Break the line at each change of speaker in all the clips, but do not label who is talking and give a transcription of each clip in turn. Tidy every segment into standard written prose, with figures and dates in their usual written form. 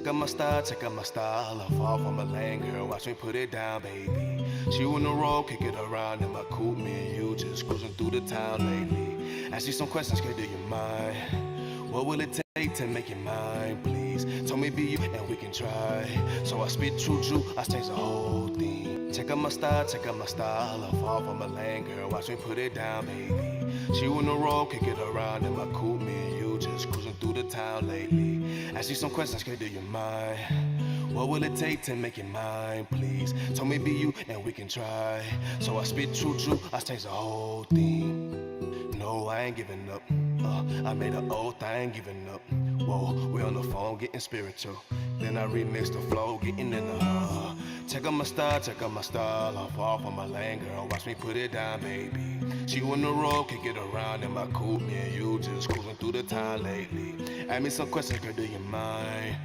Check out my style, I fall from a lane, girl, watch me put it down, baby. She on the road, kick it around in my coupe, me and you just cruising through the town lately. Ask you some questions, girl, do you mind? What will it take to make you mine, please? Tell me be you and we can try. So I spit true, I change the whole thing. Check out my style, I fall from a lane, girl, watch me put it down, baby. She on the road, kick it around in my coupe, me and you just cruising through the town lately. Ask you some questions, girl, do you mind? What will it take to make you mine, please? Tell me be you and we can try. So I spit true, I change the whole thing. No, I ain't giving up. I made an oath, I ain't giving up. Whoa, we on the phone getting spiritual. Then I remix the flow, getting in the check out my style, I fall from my lane, girl, watch me put it down, baby. She on the road, kick it around in my coupe, me and you just cruising through the town lately. Ask me some questions, girl, do you mind?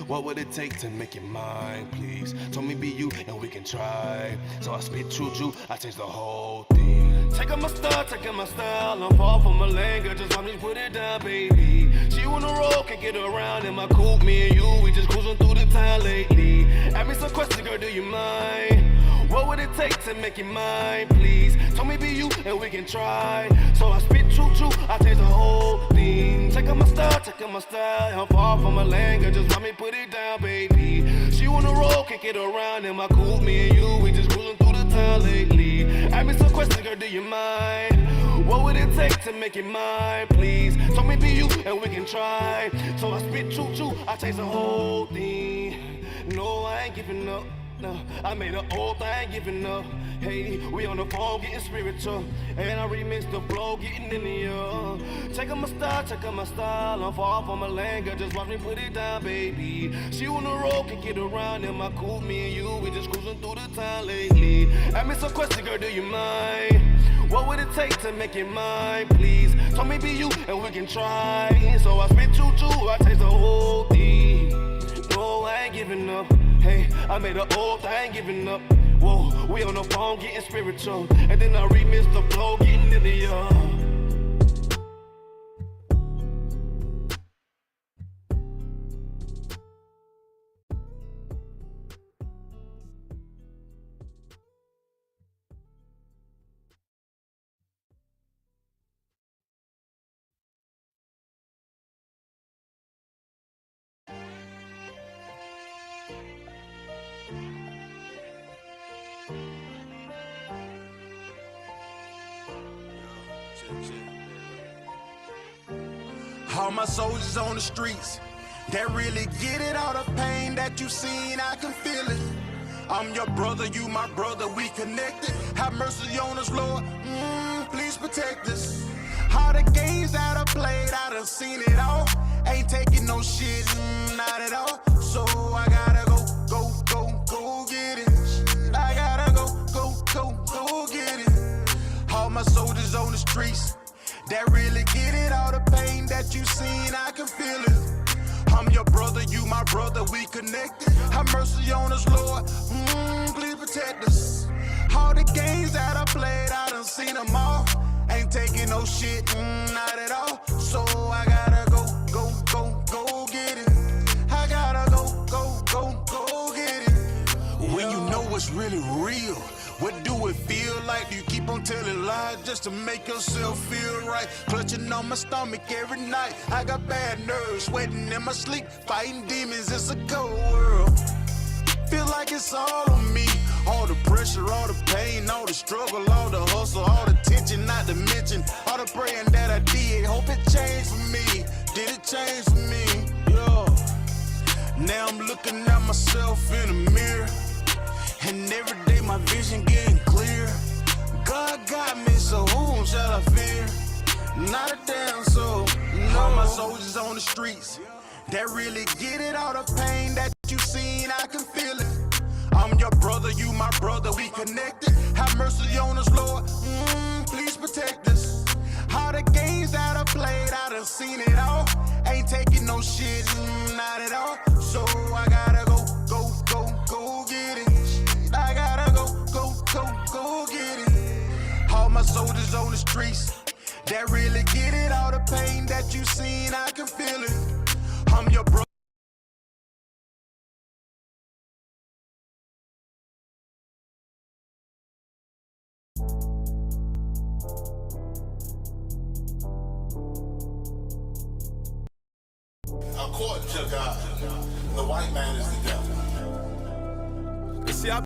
What would it take to make you mine, please? Tell me be you and we can try. So I spit true, I change the whole thing. Check out my style, I fall from my lane, girl, just watch me put it down, baby. She on the road, kick it around in my coupe, me and you, we just cruising through the town lately. Ask me some questions, girl, do you mind? What would it take to make you mine, please? Tell me be you and we can try. So I spit true, I change the whole thing. Check out my style, I'm far from a lane, girl, just let me put it down, baby. She on the road, kick it around in my coupe, me and you, we just cruising through the town lately. Ask me some questions, girl, do you mind? What would it take to make you mine, please? Tell me be you and we can try. So I spit true, I change the whole thing. No, I ain't giving up. No, I made an oath, I ain't giving up. Hey, we on the phone getting spiritual, and I remix the flow, getting in the air. Check out my style, I'm far from a lane, girl, just watch me put it down, baby. She on the road, can get around in my coupe, me and you, we just cruising through the town lately. Ask me some questions, girl, do you mind? What would it take to make you mine, please? Tell me be you and we can try. So I spit true, I taste the whole thing. No, I ain't giving up. Hey, I made an oath, I ain't giving up. Whoa, we on the phone getting spiritual, and then I remix the flow, getting in the
All my soldiers on the streets that really get it, all the pain that you seen, I can feel it. I'm your brother, you my brother, we connected. Have mercy on us, Lord, please protect us. All the games that I played, I done seen it all. Ain't taking no shit, not at all. So I gotta go get it. I gotta go get it. All my soldiers on the streets that really get it, all the pain that you seen, I can feel it. I'm your brother, you my brother, we connected. Have mercy on us, Lord, please protect us. All the games that I played, I done seen them all. Ain't taking no shit, not at all. So I gotta go get it. I gotta go get it. When you know what's really real, what do it feel like? Do you keep on telling lies just to make yourself feel right? Clutching on my stomach every night. I got bad nerves, sweating in my sleep, fighting demons, it's a cold world. Feel like it's all on me. All the pressure, all the pain, all the struggle, all the hustle, all the tension, not to mention all the praying that I did. Hope it changed for me. Did it change for me? Yeah. Now I'm looking at myself in the mirror, and every day my vision getting clear. God got me, so whom shall I fear? Not a damn soul. All my soldiers on the streets that really get it, all the pain that you seen, I can feel it. I'm your brother, you my brother, we connected. Have mercy on us, Lord, please protect us. All the games that I played, I done seen it all. Ain't taking no shit, not at all. So I gotta go get it. I gotta go get it. All my soldiers on the streets that really get it, all the pain that you seen, I can feel it. I'm your brother.
court to God. The white man is the devil.
You see, I've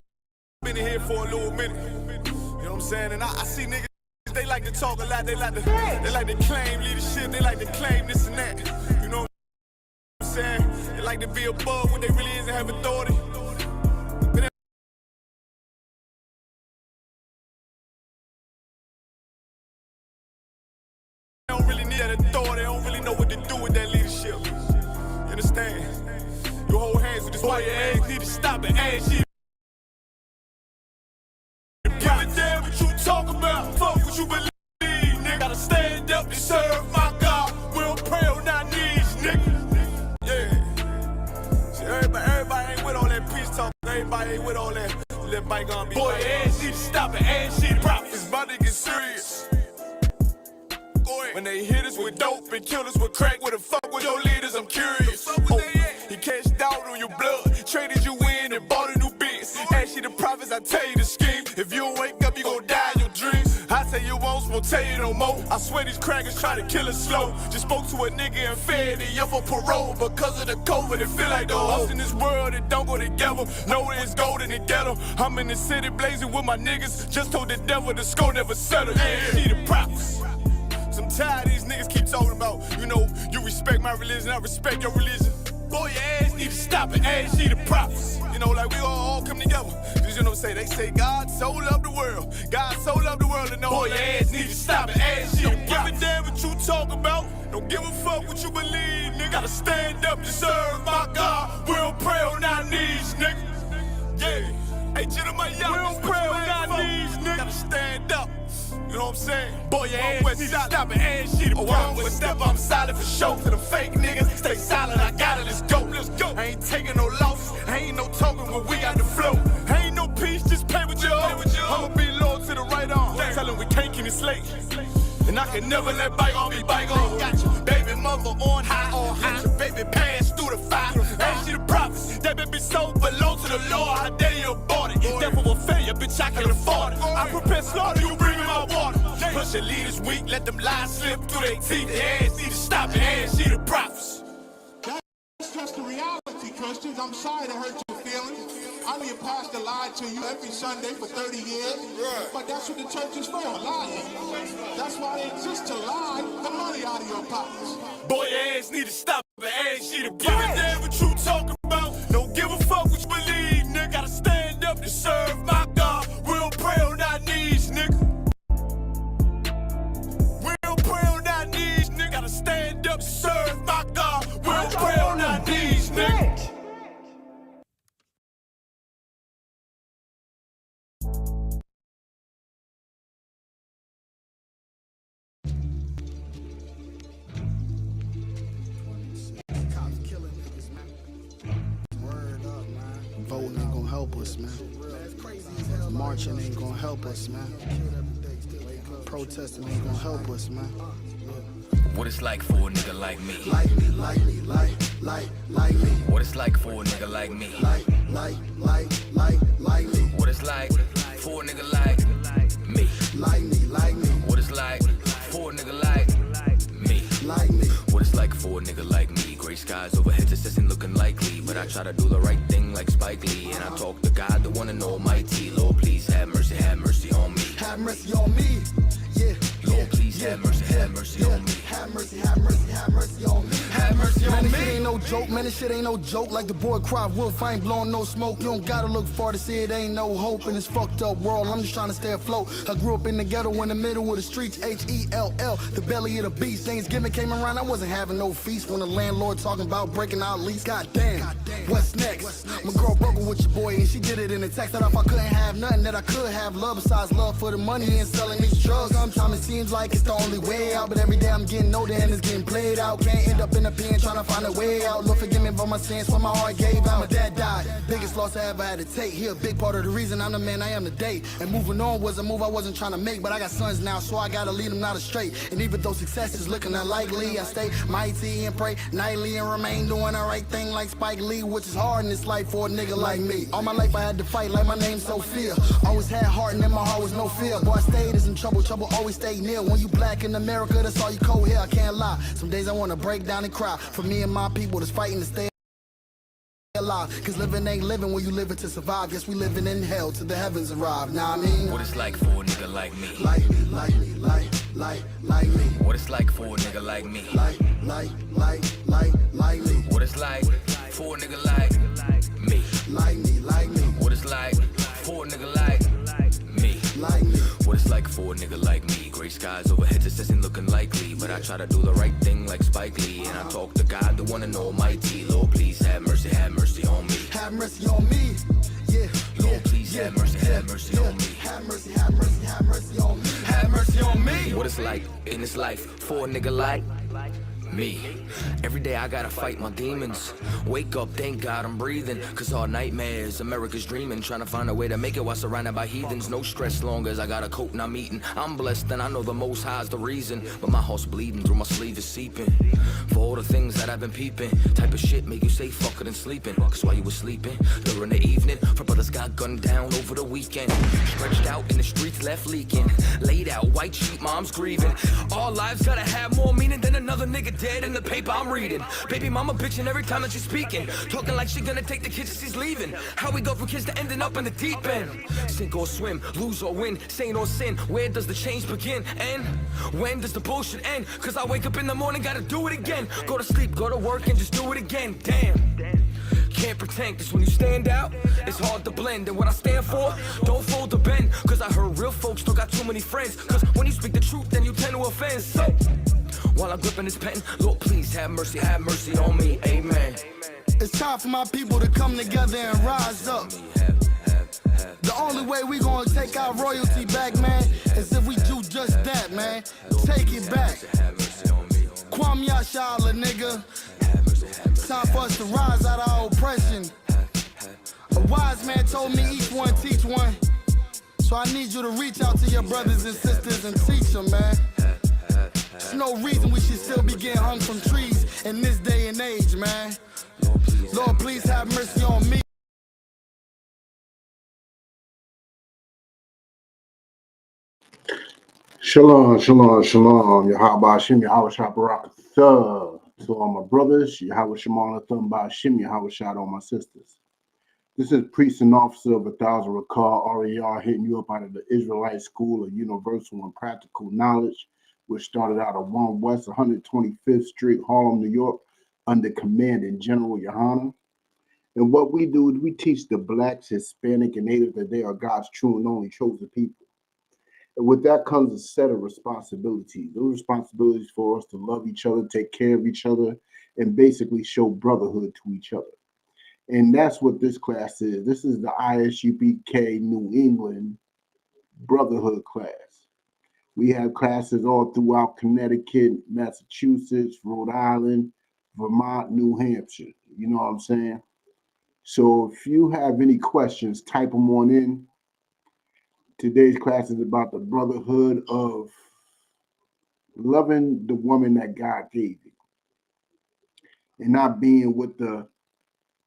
been in here for a little minute. You know what I'm saying? And I see niggas, they like to talk a lot. They like to claim leadership. They like to claim this and that. You know what I'm saying? They like to be above what they really is and have authority. But they don't really need that authority. They don't really know what to do with that leadership. You understand? You hold hands with this white ass, need to stop it, ass shit. Damn what you talk about, fuck what you believe, nigga. Gotta stand up and serve my God. We don't pray on our knees, nigga. Yeah. See, everybody ain't with all that peace talk. Everybody ain't with all that bygone be. Boy, ass need to stop it, ass shit. It's about to get serious. When they hit us with dope and kill us with crack, where the fuck with your leaders? I'm curious. He cashed out on your blood, traded you in and bought a new biz. Ask you the prophets, I tell you the scheme. If you don't wake up, you gon' die in your dreams. I say you won't tell you no more. I swear these crackers try to kill us slow. Just spoke to a nigga and fed he up for parole. Because of the COVID, it feel like the host in this world that don't go together. Know it's gold in the ghetto. I'm in the city blazing with my niggas. Just told the devil the score never settle. Yeah, see the props. I'm tired of these niggas keep talking about, you know, you respect my religion, I respect your religion. Boy, your ass need to stop it, ass need the prophets. You know, like we all come together. Cause you know what I'm saying? They say God so loved the world. God so loved the world and know boy, your ass need to stop it, ass need the prophets. Don't give a damn what you talk about. Don't give a fuck what you believe, nigga. Gotta stand up and serve my God. We don't pray on our knees, nigga. Yeah. Hey, Jeremiah, we don't pray on our knees, nigga. Gotta stand up. You know what I'm saying? Boy, your ass need to stop it, ass shit. Oh, wrong with step, I'm silent for show. To the fake niggas, stay silent, I got it, let's go. Let's go. I ain't taking no losses, I ain't no talking when we got the flow. I ain't no peace, just pay with your own. I'ma be loyal to the right arm. Tell him we can't keep it slate. And I can never let bygone be bygone. Got your baby mother on high, got your baby pants through the fire. Ain't she the prophets? That baby soul belong to the Lord. How dare you abort it? Devil will failure, bitch, I can afford it. I prepare slaughter, you bring me my water. Plus your leaders weak, let them lies slip through their teeth. Their ass need to stop it, ass she the prophets.
That's just the reality, Christians. I'm sorry to hurt your feelings. I'm your pastor lied to you every Sunday for 30 years. But that's what the church is for, lying. That's why they exist, to lie the money out of your pockets.
Boy, your ass need to stop it, ass she the prophets. Give a damn what you talking about. Don't give a fuck what you believe, nigga. Gotta stand up to serve my God. We don't pray on our knees, nigga. We don't pray on our knees, nigga. Gotta stand up to serve my God. We don't pray on our knees, nigga.
Voting ain't gonna help us, man. Marching ain't gonna help us, man. Protesting ain't gonna help us, man.
What it's like for a nigga like me.
Like me.
What it's like for a nigga like me.
Like me.
What it's like for a nigga like me.
Like me.
What it's like for a nigga like me.
Like me.
What it's like for a nigga like me. Gray skies overhead, this isn't looking likely. But I try to do the right thing like Spike Lee. And I talk to God, the one and almighty. Lord, please have mercy on me.
Have mercy on me. Yeah.
Lord, please have mercy on me.
Have mercy on me.
Have mercy on
Man, this
me.
shit ain't no joke, man, this shit ain't no joke. Like the boy cried wolf, I ain't blowing no smoke. You don't gotta look far to see it ain't no hope in this fucked up world. I'm just trying to stay afloat. I grew up in the ghetto in the middle of the streets, H-E-L-L, the belly of the beast. Thanksgiving came around, I wasn't having no feast when the landlord talking about breaking out lease. Goddamn, what's next? My girl broke it with your boy and she did it in a text that if I couldn't have nothing that I could have love besides love for the money and selling these drugs. Sometimes it seems like it's the only way out, but every day I'm getting older and it's getting played out. Can't end up in the pen trying to find a way out. Lord forgive me for my sins when my heart gave out. My dad died, biggest loss I ever had to take. He a big part of the reason I'm the man I am today. And moving on was a move I wasn't trying to make, but I got sons now, so I gotta lead them not astray. And even though success is looking unlikely, I stay mighty and pray nightly and remain doing the right thing like Spike Lee, which is hard in this life for a nigga like me. All my life I had to fight like my name's Sophia. Always had heart and in my heart was no fear. Boy, I stayed is in trouble, trouble always stayed near. When you black in America, that's all you cold here, I can't lie. Some days I wanna break down and cry. For me and my people that's fighting to stay alive. Cause living ain't living when you living to survive. Guess we living in hell till the heavens arrive. Nah, I mean,
What it's like for a nigga like me.
like me, like me, like me.
What it's like for a nigga like me.
Like me.
What it's like for a nigga like me.
Like me.
What it's like for a nigga like me.
Like me.
What it's like for a nigga like me. Gray skies overhead just isn't looking likely, but I try to do the right thing like Spike Lee, and I talk to God, the one and almighty. Lord, please have mercy on me.
Have mercy on me. Yeah.
Lord, please have mercy on me.
Have mercy on me.
Have mercy on me. What it's like in this life for a nigga like me. Every day I gotta fight my demons. Wake up, thank God I'm breathing. Cause all nightmares, America's dreaming. Trying to find a way to make it while surrounded by heathens. No stress long as I got a coat and I'm eating. I'm blessed and I know the most high's the reason. But my heart's bleeding through my sleeve is seeping. For all the things that I've been peeping. Type of shit make you say fuck it and sleeping. Cause while you was sleeping during the evening, for brothers got gunned down over the weekend. Stretched out in the streets left leaking. Laid out white sheet, mom's grieving. All lives gotta have more meaning than another nigga dead in the paper I'm reading. Baby mama bitching every time that she's speaking. Talking like she gonna take the kids as she's leaving. How we go from kids to ending up in the deep end. Sink or swim, lose or win, saint or sin. Where does the change begin? And when does the bullshit end? Cause I wake up in the morning, gotta do it again. Go to sleep, go to work and just do it again. Damn. Can't pretend, cause when you stand out, it's hard to blend. And what I stand for, don't fold or bend. Cause I heard real folks don't got too many friends. Cause when you speak the truth, then you tend to offend. So, while I'm gripping this pen, Lord, please have mercy on me, amen.
It's time for my people to come together and rise up. The only way we gonna take our royalty back, man, is if we do just that, man. Take it back. Kwame Yashala, nigga. Time for us to rise out of our oppression. A wise man told me each one teach one. So I need you to reach out to your brothers and sisters and teach them, man. There's no reason we should still be getting hung from trees in this day and age, man. Lord, please have mercy on me.
Shalom, shalom, shalom. Yahweh Shem, Yahweh Shabarakatha. To all my brothers, Yahweh Shemana Thumba Shem, Yahweh Shad, all my sisters. This is Priest and Officer of 1000 Rakar RER hitting you up out of the Israelite School of Universal and Practical Knowledge, which started out of 1 West 125th Street, Harlem, New York, under Commanding General Yohana. And what we do is we teach the Blacks, Hispanic, and Native that they are God's true and only chosen people. And with that comes a set of responsibilities. Those responsibilities for us to love each other, take care of each other, and basically show brotherhood to each other. And that's what this class is. This is the ISUPK New England Brotherhood class. We have classes all throughout Connecticut, Massachusetts, Rhode Island, Vermont, New Hampshire. You know what I'm saying? So if you have any questions, type them on in. Today's class is about the brotherhood of loving the woman that God gave you and not being with the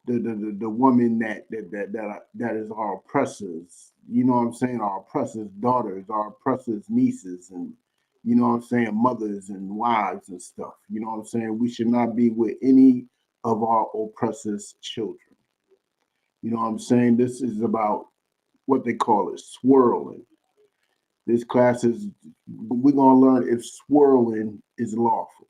woman that is our oppressors. You know what I'm saying? Our oppressors' daughters, our oppressors' nieces, and you know what I'm saying, mothers and wives and stuff. You know what I'm saying? We should not be with any of our oppressors' children. You know what I'm saying? This is about what they call it, swirling. This class is, we're going to learn if swirling is lawful.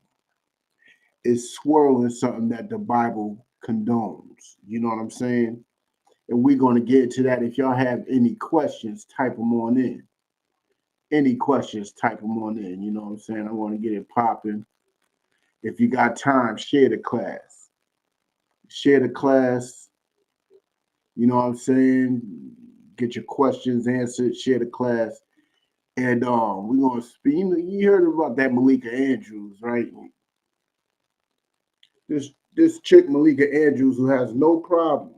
Is swirling something that the Bible condones? You know what I'm saying? And we're going to get to that. If y'all have any questions, type them on in. Any questions, type them on in. You know what I'm saying? I want to get it popping. If you got time, share the class. Share the class. You know what I'm saying? Get your questions answered. Share the class. And we're going to speak. You heard about that Malika Andrews, right? This chick, Malika Andrews, who has no problem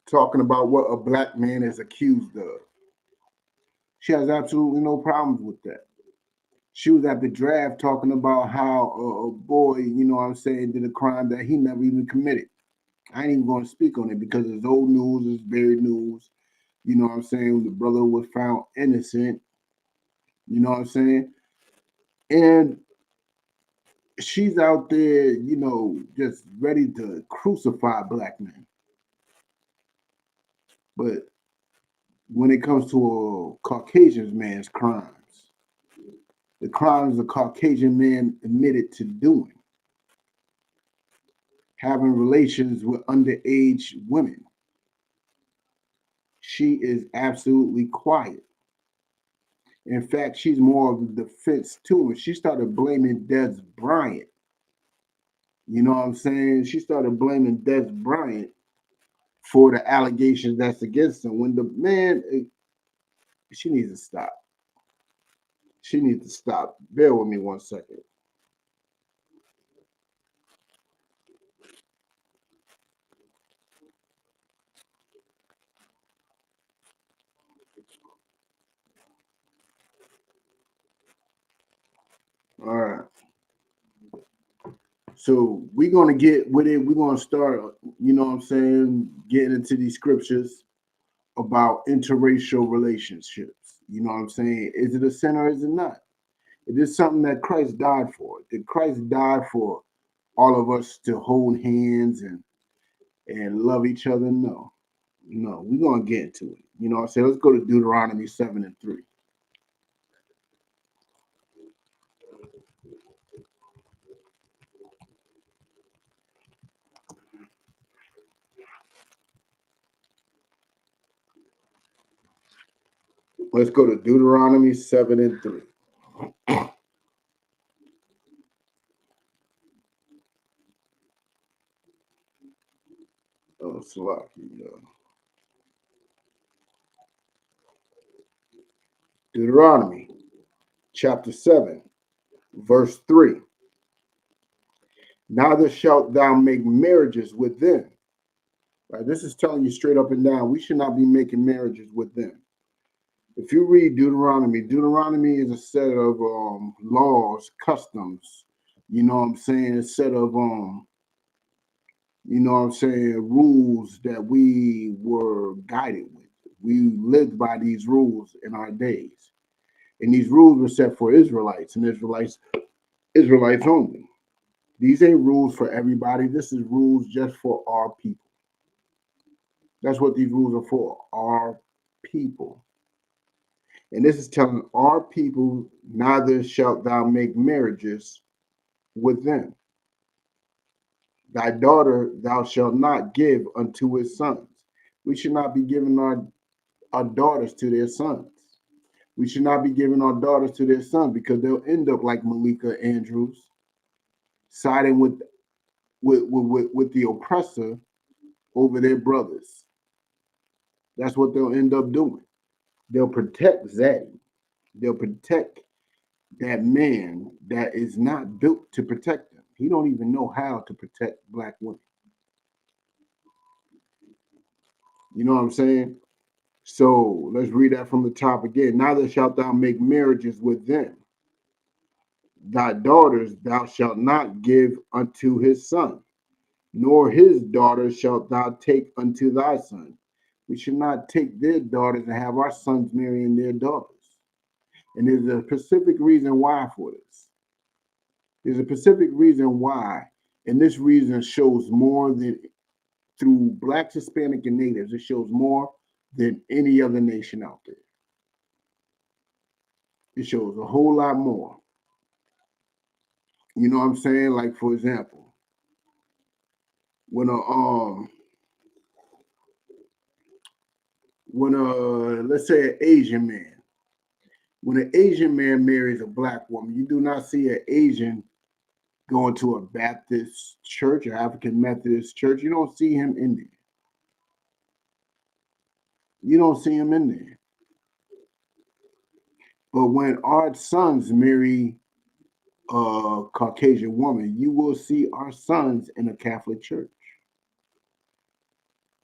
talking about what a black man is accused of. She has absolutely no problems with that. She was at the draft talking about how a boy, you know what I'm saying, did a crime that he never even committed. I ain't even going to speak on it because it's old news, it's buried news. You know what I'm saying? The brother was found innocent You know what I'm saying? And she's out there, just ready to crucify black men. But when it comes to a Caucasian man's crimes, the crimes a Caucasian man admitted to doing, having relations with underage women, she is absolutely quiet. In fact, she's more of the defense too. And she started blaming Des Bryant. You know what I'm saying? She started blaming Des Bryant for the allegations that's against him. When the man, she needs to stop. She needs to stop. Bear with me 1 second. All right. So we're gonna get with it. We're gonna start, what I'm saying, getting into these scriptures about interracial relationships. You know what I'm saying? Is it a sin or is it not? It is something that Christ died for. Did Christ die for all of us to hold hands and love each other? No. No, we're gonna get into it. You know what I'm saying? Let's go to Deuteronomy 7:3. Let's go to Deuteronomy 7:3. Oh, Salaki. Deuteronomy chapter 7, verse 3. Neither shalt thou make marriages with them. Right? This is telling you straight up and down, we should not be making marriages with them. If you read Deuteronomy, Deuteronomy is a set of laws, customs, you know what I'm saying, a set of rules that we were guided with. We lived by these rules in our days. And these rules were set for Israelites and Israelites only. These ain't rules for everybody. This is rules just for our people. That's what these rules are for, our people. And this is telling our people, neither shalt thou make marriages with them. Thy daughter thou shalt not give unto his sons. We should not be giving our daughters to their sons. We should not be giving our daughters to their sons because they'll end up like Malika Andrews, siding with the oppressor over their brothers. That's what they'll end up doing. They'll protect Zaddy. They'll protect that man that is not built to protect them. He don't even know how to protect black women. You know what I'm saying? So let's read that from the top again. Neither shalt thou make marriages with them. Thy daughters thou shalt not give unto his son, nor his daughters shalt thou take unto thy son. We should not take their daughters and have our sons marrying their daughters. And there's a specific reason why for this. There's a specific reason why, and this reason shows more than through Blacks, Hispanic, and Natives. It shows more than any other nation out there. It shows a whole lot more. You know what I'm saying? Like, for example, when let's say an Asian man, when an Asian man marries a black woman, you do not see an Asian going to a Baptist church or African Methodist church. You don't see him in there. You don't see him in there. But when our sons marry a Caucasian woman, you will see our sons in a Catholic church.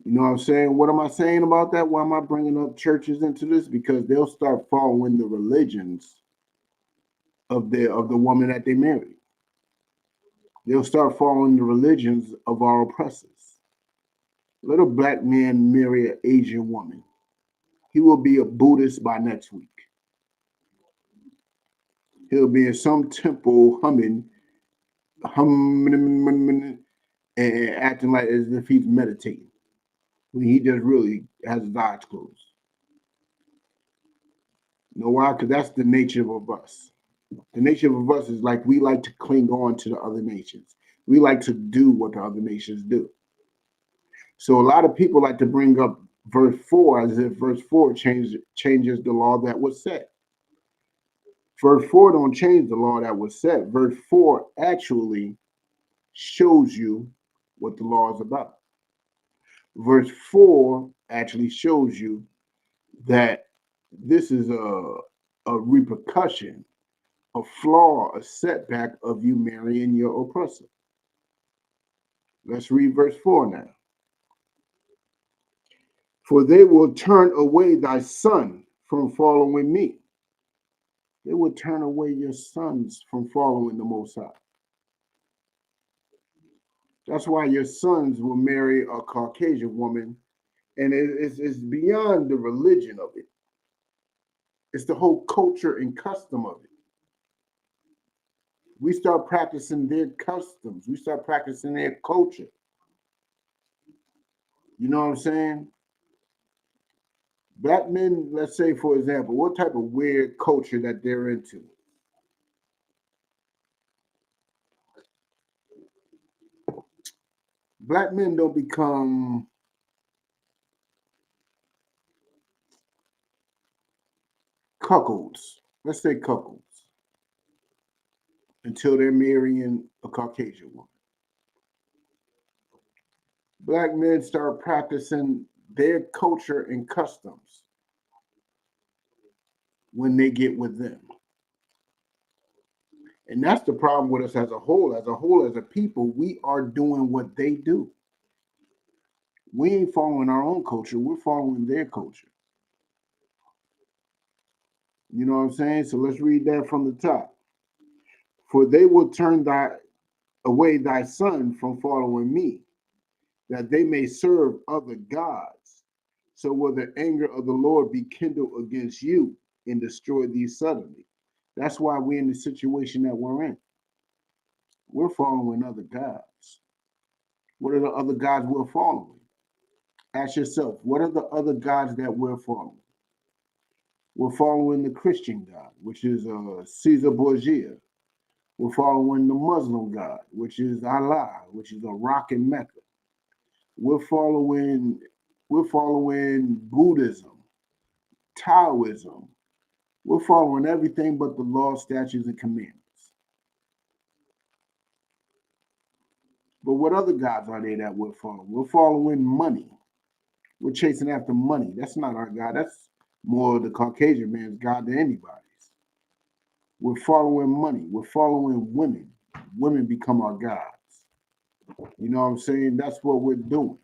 You know what I'm saying? What am I saying about that? Why am I bringing up churches into this? Because they'll start following the religions of the woman that they marry. They'll start following the religions of our oppressors. Let a black man marry an Asian woman. He will be a Buddhist by next week. He'll be in some temple humming, and acting like as if he's meditating when he just really has his eyes closed. You know why? Because that's the nature of us. The nature of us is like we like to cling on to the other nations. We like to do what the other nations do. So a lot of people like to bring up verse 4 as if verse 4 changes the law that was set. Verse 4 don't change the law that was set. Verse 4 actually shows you what the law is about. Verse 4 actually shows you that this is a repercussion, a flaw, a setback of you marrying your oppressor. Let's read verse 4 now. For they will turn away thy son from following me. They will turn away your sons from following the Most High. That's why your sons will marry a Caucasian woman, and it's beyond the religion of it. It's the whole culture and custom of it. We start practicing their customs. We start practicing their culture. You know what I'm saying? Black men, let's say, for example, what type of weird culture that they're into? Black men don't become cuckolds. Let's say cuckolds until they're marrying a Caucasian woman. Black men start practicing their culture and customs when they get with them. And that's the problem with us as a whole. As a people, we are doing what they do. We ain't following our own culture. We're following their culture. You know what I'm saying? So let's read that from the top. For they will turn away thy son from following me, that they may serve other gods. So will the anger of the Lord be kindled against you and destroy thee suddenly. That's why we're in the situation that we're in. We're following other gods. What are the other gods we're following? Ask yourself, what are the other gods that we're following? We're following the Christian God, which is Caesar Borgia. We're following the Muslim God, which is Allah, which is a rock in Mecca. We're following Buddhism, Taoism. We're following everything but the law, statutes, and commandments. But what other gods are they that we're following? We're following money. We're chasing after money. That's not our God. That's more the Caucasian man's God than anybody's. We're following money. We're following women. Women become our gods. You know what I'm saying? That's what we're doing.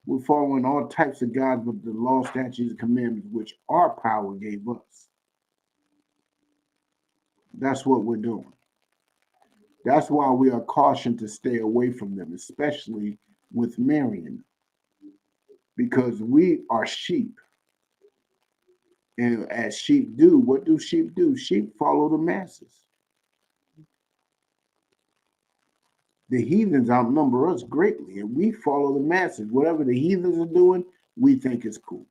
We're following all types of gods with the law, statutes, and commandments, which our power gave us. That's what we're doing. That's why we are cautioned to stay away from them, especially with marrying them. Because we are sheep. And as sheep do, what do sheep do? Sheep follow the masses. The heathens outnumber us greatly, and we follow the masses. Whatever the heathens are doing, we think is cool.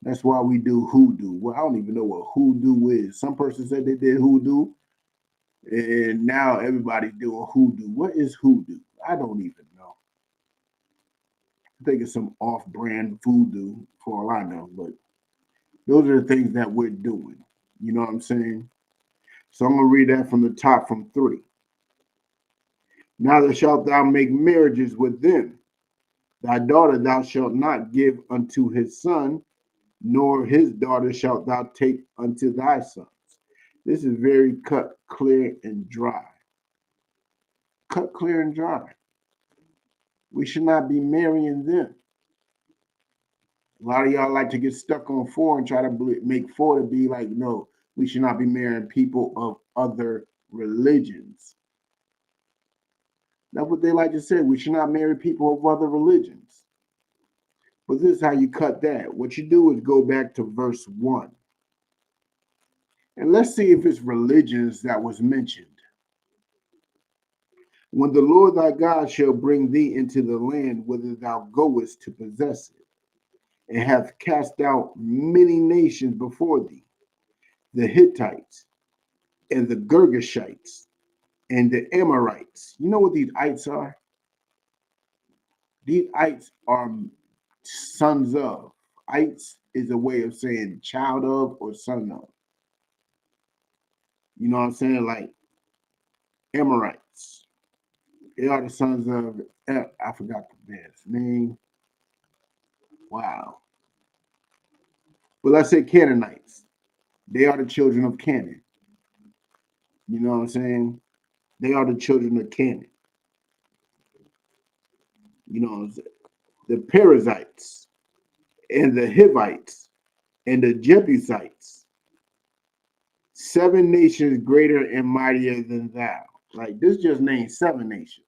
That's why we do hoodoo. Well, I don't even know what hoodoo is. Some person said they did hoodoo, and now everybody's doing hoodoo. What is hoodoo? I don't even know. I think it's some off-brand voodoo for all I know, but those are the things that we're doing. You know what I'm saying? So I'm going to read that from the top from 3. Neither shalt thou make marriages with them. Thy daughter thou shalt not give unto his son, nor his daughter shalt thou take unto thy sons. This is very cut, clear, and dry. Cut, clear, and dry. We should not be marrying them. A lot of y'all like to get stuck on 4 and try to make 4 to be like, no, we should not be marrying people of other religions. That's what they like to say. We should not marry people of other religions. But this is how you cut that. What you do is go back to verse 1. And let's see if it's religions that was mentioned. When the Lord thy God shall bring thee into the land whither thou goest to possess it, and hath cast out many nations before thee, the Hittites, and the Girgashites, and the Amorites. You know what these ites are? These ites are sons of. Ites is a way of saying child of or son of. You know what I'm saying? Like Amorites. They are the sons of, I forgot the man's name. Wow. But let's say Canaanites. They are the children of Canaan. You know what I'm saying? They are the children of Canaan. You know what I'm saying? The Perizzites and the Hivites and the Jebusites. 7 nations greater and mightier than thou. Like this just named 7 nations.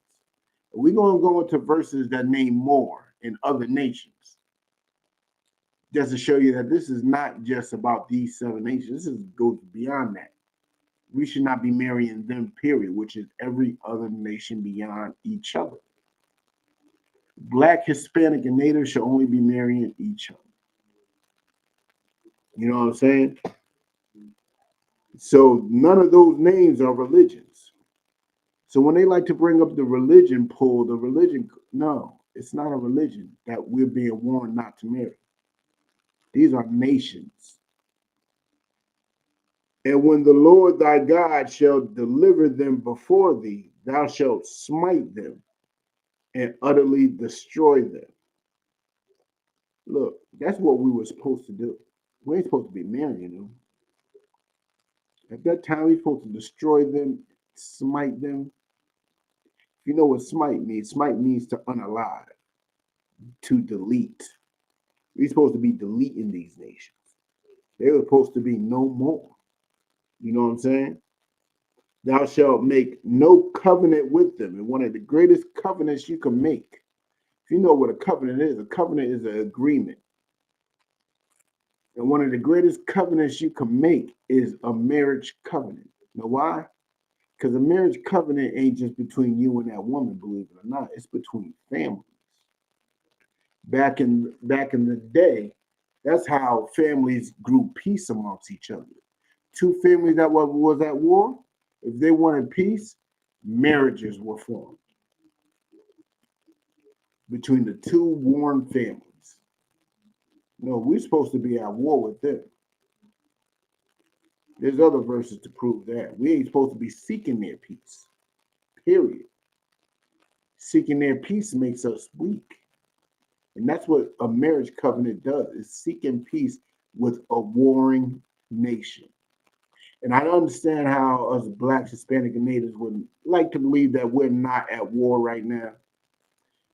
We're going to go into verses that name more in other nations. Just to show you that this is not just about these 7 nations. This goes beyond that. We should not be marrying them, period, which is every other nation beyond each other. Black, Hispanic, and Native should only be marrying each other. You know what I'm saying? So none of those names are religions. So when they like to bring up the religion pull, no, it's not a religion that we're being warned not to marry. These are nations. And when the Lord thy God shall deliver them before thee, thou shalt smite them and utterly destroy them. Look, that's what we were supposed to do. We ain't supposed to be marrying them. At that time, we're supposed to destroy them, smite them. You know what smite means? Smite means to unalive, to delete. We're supposed to be deleting these nations. They were supposed to be no more. You know what I'm saying? Thou shalt make no covenant with them. And one of the greatest covenants you can make, if you know what a covenant is an agreement. And one of the greatest covenants you can make is a marriage covenant. You know why? Because a marriage covenant ain't just between you and that woman, believe it or not. It's between families. Back in the day, that's how families grew peace amongst each other. 2 families that was at war, if they wanted peace, marriages were formed between the 2 warring families. No, we're supposed to be at war with them. There's other verses to prove that. We ain't supposed to be seeking their peace, period. Seeking their peace makes us weak. And that's what a marriage covenant does, is seeking peace with a warring nation. And I understand how us Blacks, Hispanic, and Natives would like to believe that we're not at war right now.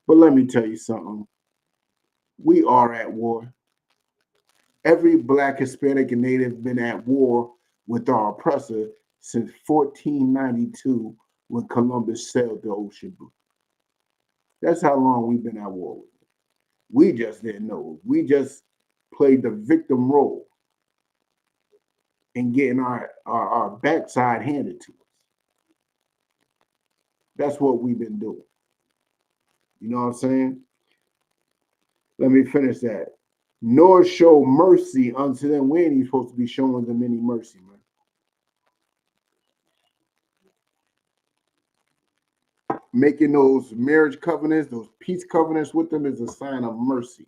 But let me tell you something. We are at war. Every Black, Hispanic, and Native been at war with our oppressor since 1492 when Columbus sailed the ocean blue. That's how long we've been at war with them. We just didn't know. We just played the victim role and getting our backside handed to us. That's what we've been doing. You know what I'm saying? Let me finish that. Nor show mercy unto them. We ain't even supposed to be showing them any mercy, man. Making those marriage covenants, those peace covenants with them is a sign of mercy.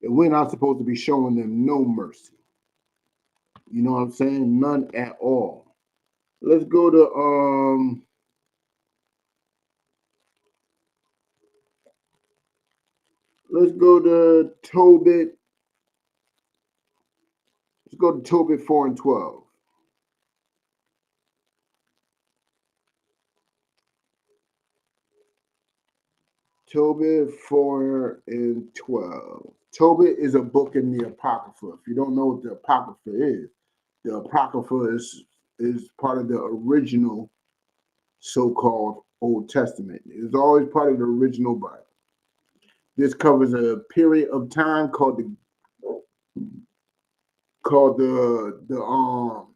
And we're not supposed to be showing them no mercy. You know what I'm saying? None at all. Let's go to Tobit. Let's go to Tobit 4 and 12. Tobit 4 and 12. Tobit is a book in the Apocrypha. If you don't know what the Apocrypha is, the Apocrypha is part of the original so-called Old Testament. It's always part of the original Bible. This covers a period of time called called the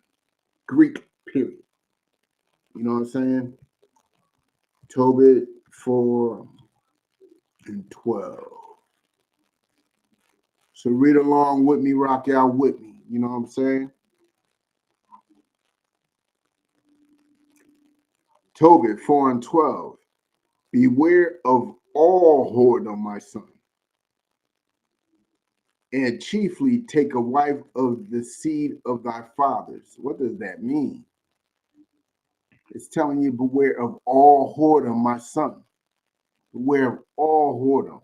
Greek period. You know what I'm saying? Tobit 4 and 12. So read along with me, rock out with me. You know what I'm saying? Tobit 4 and 12. Beware of all whoredom, my son, and chiefly take a wife of the seed of thy fathers. What does that mean? It's telling you, beware of all whoredom, my son. Beware of all whoredom.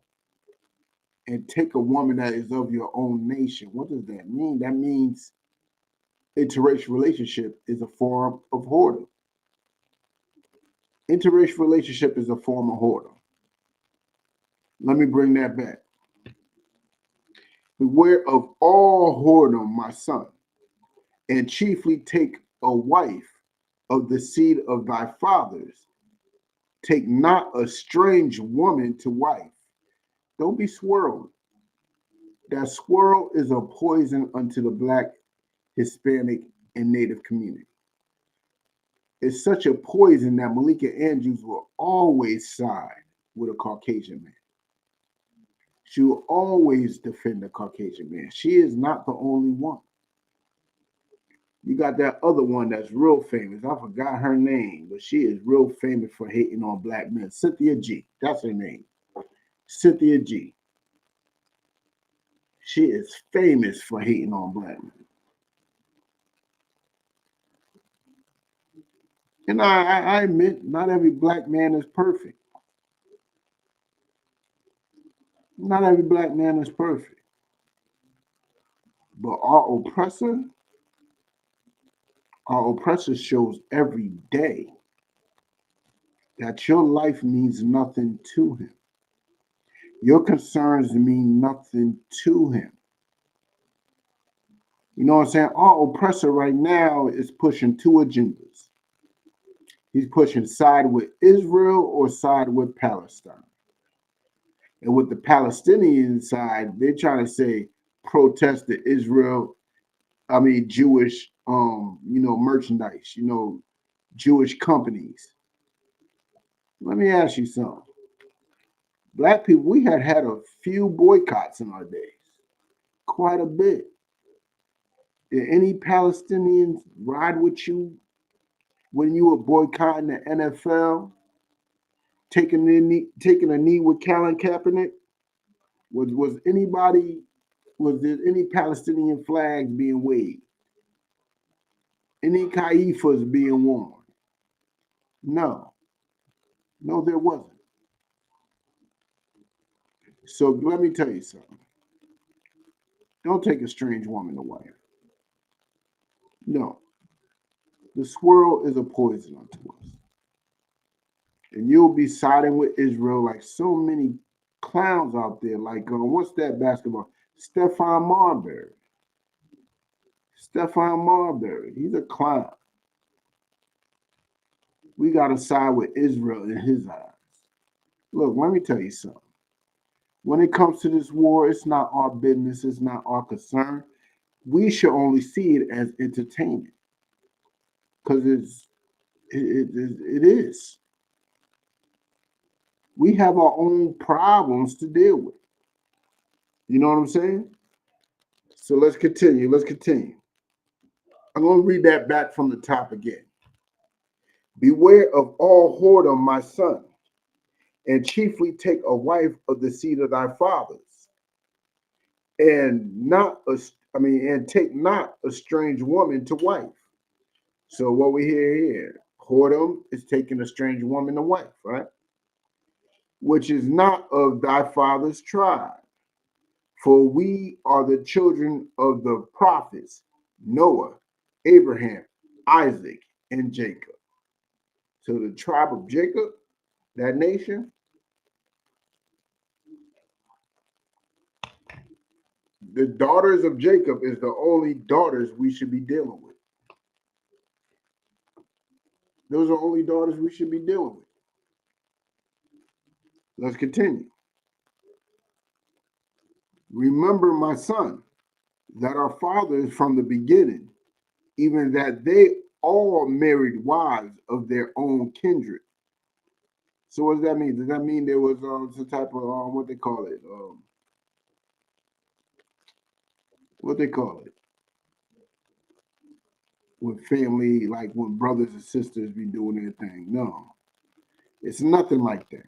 And take a woman that is of your own nation. What does that mean? That means interracial relationship is a form of whoredom. Interracial relationship is a form of whoredom. Let me bring that back. Beware of all whoredom, my son, and chiefly take a wife of the seed of thy fathers. Take not a strange woman to wife. Don't be swirled. That swirl is a poison unto the Black, Hispanic, and Native community. It's such a poison that Malika Andrews will always side with a Caucasian man. She will always defend the Caucasian man. She is not the only one. You got that other one that's real famous. I forgot her name, but she is real famous for hating on black men. Cynthia G. That's her name. Cynthia G. She is famous for hating on black men. And I admit, not every black man is perfect. Not every black man is perfect. But our oppressor shows every day that your life means nothing to him. Your concerns mean nothing to him. You know what I'm saying? Our oppressor right now is pushing two agendas. He's pushing side with Israel or side with Palestine. And with the Palestinian side, they're trying to say protest the Jewish merchandise, Jewish companies. Let me ask you something. Black people, we had a few boycotts in our days. Quite a bit. Did any Palestinians ride with you when you were boycotting the NFL, taking a knee with Colin Kaepernick? Was there any Palestinian flags being waved? Any kaifas being worn? No, there wasn't. So let me tell you something. Don't take a strange woman to wife. No, the swirl is a poison unto us. And you'll be siding with Israel like so many clowns out there. Like, what's that basketball? Stephon Marbury. He's a clown. We got to side with Israel in his eyes. Look, let me tell you something. When it comes to this war, it's not our business. It's not our concern. We should only see it as entertainment. Because it is. We have our own problems to deal with. You know what I'm saying? So let's continue. I'm going to read that back from the top again. Beware of all whoredom, my son, and chiefly take a wife of the seed of thy fathers, and take not a strange woman to wife. So what we hear here, whoredom is taking a strange woman to wife, right? Which is not of thy father's tribe. For we are the children of the prophets, Noah, Abraham, Isaac, and Jacob. So the tribe of Jacob, that nation, the daughters of Jacob is the only daughters we should be dealing with. Those are only daughters we should be dealing with. Let's continue. Remember, my son, that our fathers from the beginning, even that they all married wives of their own kindred. So what does that mean? Does that mean there was some type of what they call it? What they call it? With family, like when brothers and sisters be doing their thing. No, it's nothing like that.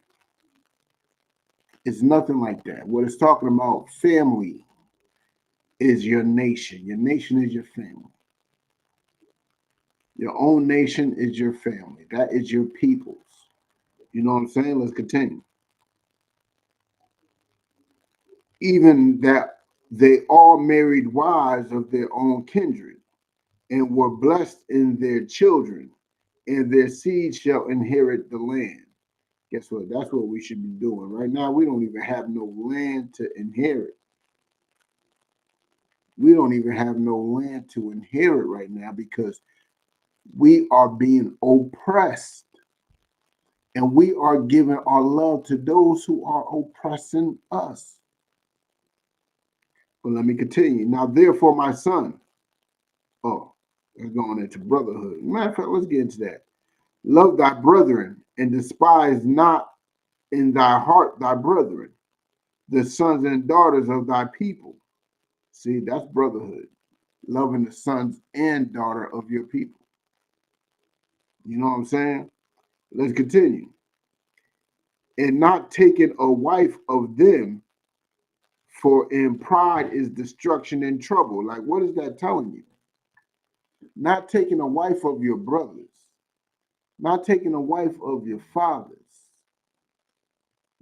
It's nothing like that. What it's talking about, family is your nation. Your nation is your family. Your own nation is your family. That is your peoples. You know what I'm saying? Let's continue. Even that they all married wives of their own kindred and were blessed in their children, and their seed shall inherit the land. Guess what? That's what we should be doing. Right now, we don't even have no land to inherit. We don't even have no land to inherit right now because we are being oppressed. And we are giving our love to those who are oppressing us. But let me continue. Now, therefore, my son, oh, we're going into brotherhood. Matter of fact, let's get into that. Love thy brethren and despise not in thy heart thy brethren, the sons and daughters of thy people. See, that's brotherhood. Loving the sons and daughter of your people. You know what I'm saying? Let's continue. And not taking a wife of them, for in pride is destruction and trouble. Like, what is that telling you? Not taking a wife of your brothers, not taking a wife of your fathers.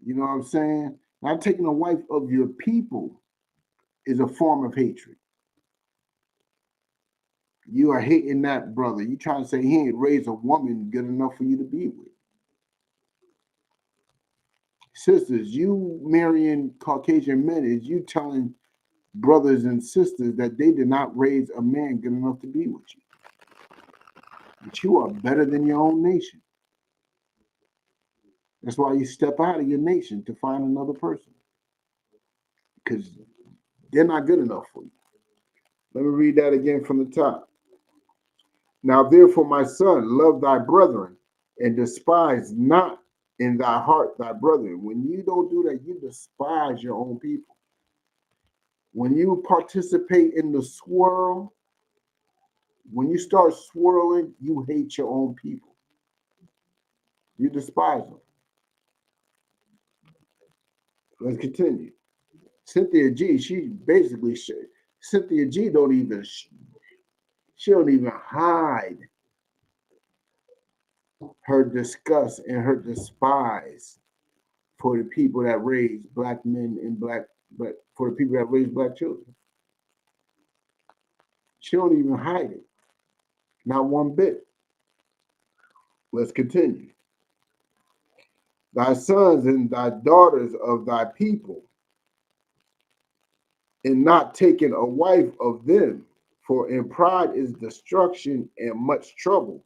You know what I'm saying? Not taking a wife of your people is a form of hatred. You are hating that brother. You trying to say he ain't raised a woman good enough for you to be with. Sisters, you marrying Caucasian men is you telling brothers and sisters that they did not raise a man good enough to be with you. But you are better than your own nation. That's why you step out of your nation to find another person. Because they're not good enough for you. Let me read that again from the top. Now, therefore, my son, love thy brethren and despise not in thy heart thy brethren. When you don't do that, you despise your own people. When you participate in the swirl, when you start swirling, you hate your own people. You despise them. Let's continue. Cynthia G, she basically, Cynthia G she don't even hide her disgust and her despise for the people that raise black men and but for the people that raise black children. She don't even hide it. Not one bit. Let's continue. Thy sons and thy daughters of thy people, and not taking a wife of them, for in pride is destruction and much trouble.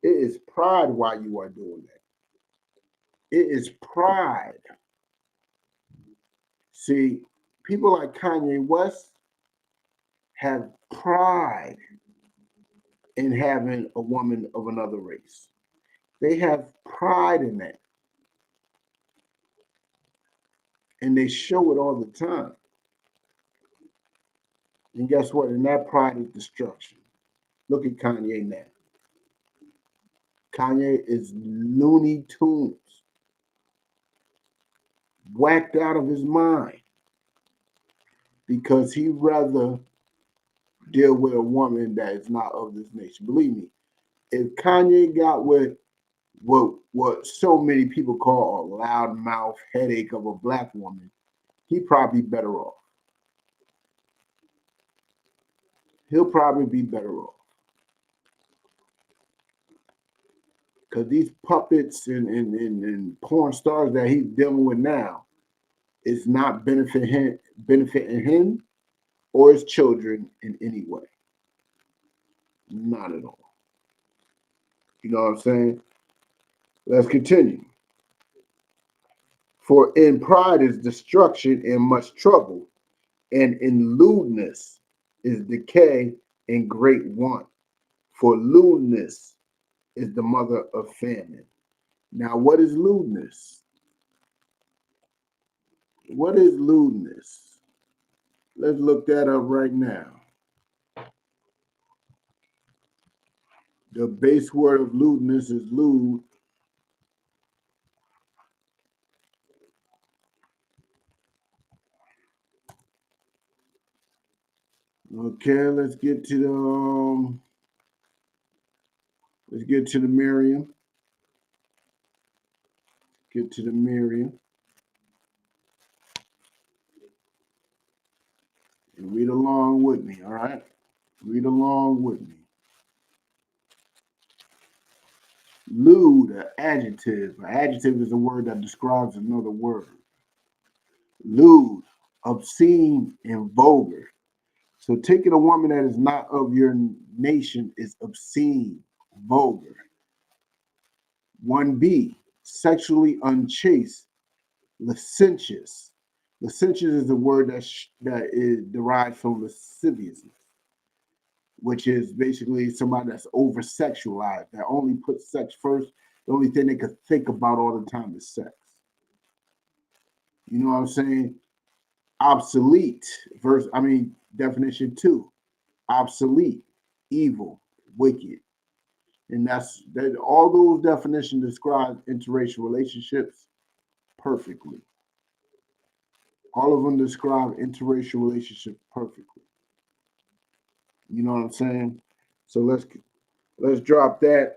It is pride why you are doing that. It is pride. See, people like Kanye West have pride in having a woman of another race. They have pride in that. And they show it all the time. And guess what? And that pride is destruction. Look at Kanye now. Kanye is Looney Tunes, whacked out of his mind because he'd rather deal with a woman that is not of this nation. Believe me, if Kanye got with what so many people call a loudmouth headache of a black woman, he'd probably be better off. He'll probably be better off. Because these puppets and porn stars that he's dealing with now is not benefiting him or his children in any way. Not at all. You know what I'm saying? Let's continue. For in pride is destruction and much trouble, and in lewdness is decay and great want. For lewdness is the mother of famine. Now, what is lewdness? What is lewdness? Let's look that up right now. The base word of lewdness is lewd. Okay, let's get to the Merriam. Get to the Merriam and read along with me, all right? Read along with me. Lewd, an adjective. An adjective is a word that describes another word. Lewd, obscene and vulgar. So taking a woman that is not of your nation is obscene, vulgar. 1B, sexually unchaste, licentious. Licentious is a word that is derived from lasciviousness, which is basically somebody that's over sexualized, that only puts sex first. The only thing they could think about all the time is sex. You know what I'm saying? Obsolete, definition 2. Obsolete, evil, wicked. And that's that. All those definitions describe interracial relationships perfectly. All of them describe interracial relationships perfectly. You know what I'm saying? So let's drop that.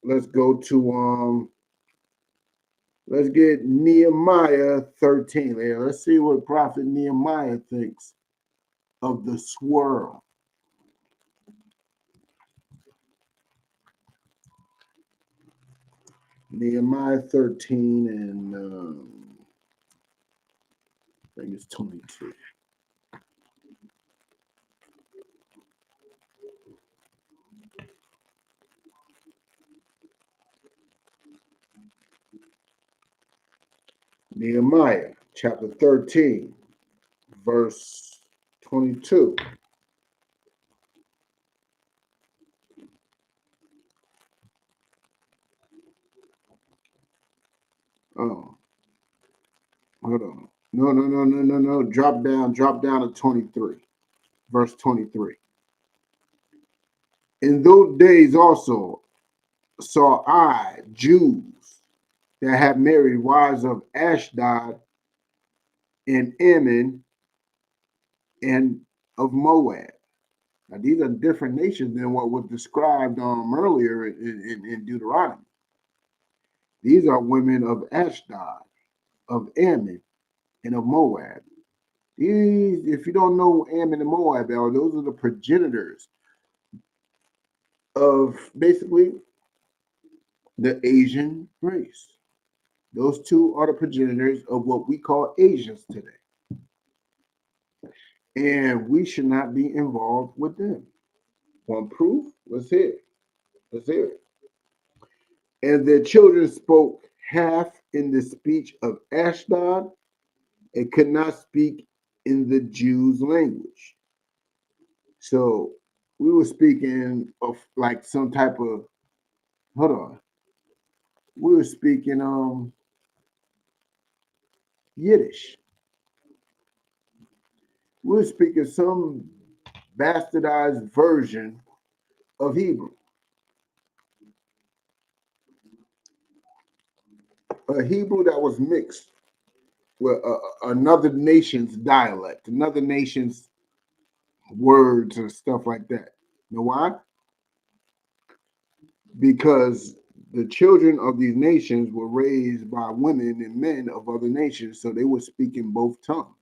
Let's go to let's get Nehemiah 13. Let's see what Prophet Nehemiah thinks of the swirl. Nehemiah 13 and I think it's 22. Nehemiah chapter 13, verse 22. Oh, hold on. No. Drop down to 23. Verse 23. In those days also saw I Jews that had married wives of Ashdod and Ammon and of Moab. Now, these are different nations than what was described earlier in Deuteronomy. These are women of Ashdod, of Ammon, and of Moab. These, if you don't know Ammon and Moab, those are the progenitors of basically the Asian race. Those two are the progenitors of what we call Asians today. And we should not be involved with them. Want proof? Let's hear it. Let's hear it. And their children spoke half in the speech of Ashdod and could not speak in the Jews' language. So we were speaking of like some type of, hold on. We were speaking Yiddish. We were speaking some bastardized version of Hebrew. A Hebrew that was mixed with another nation's dialect, another nation's words and stuff like that. You know why? Because the children of these nations were raised by women and men of other nations, so they were speaking both tongues.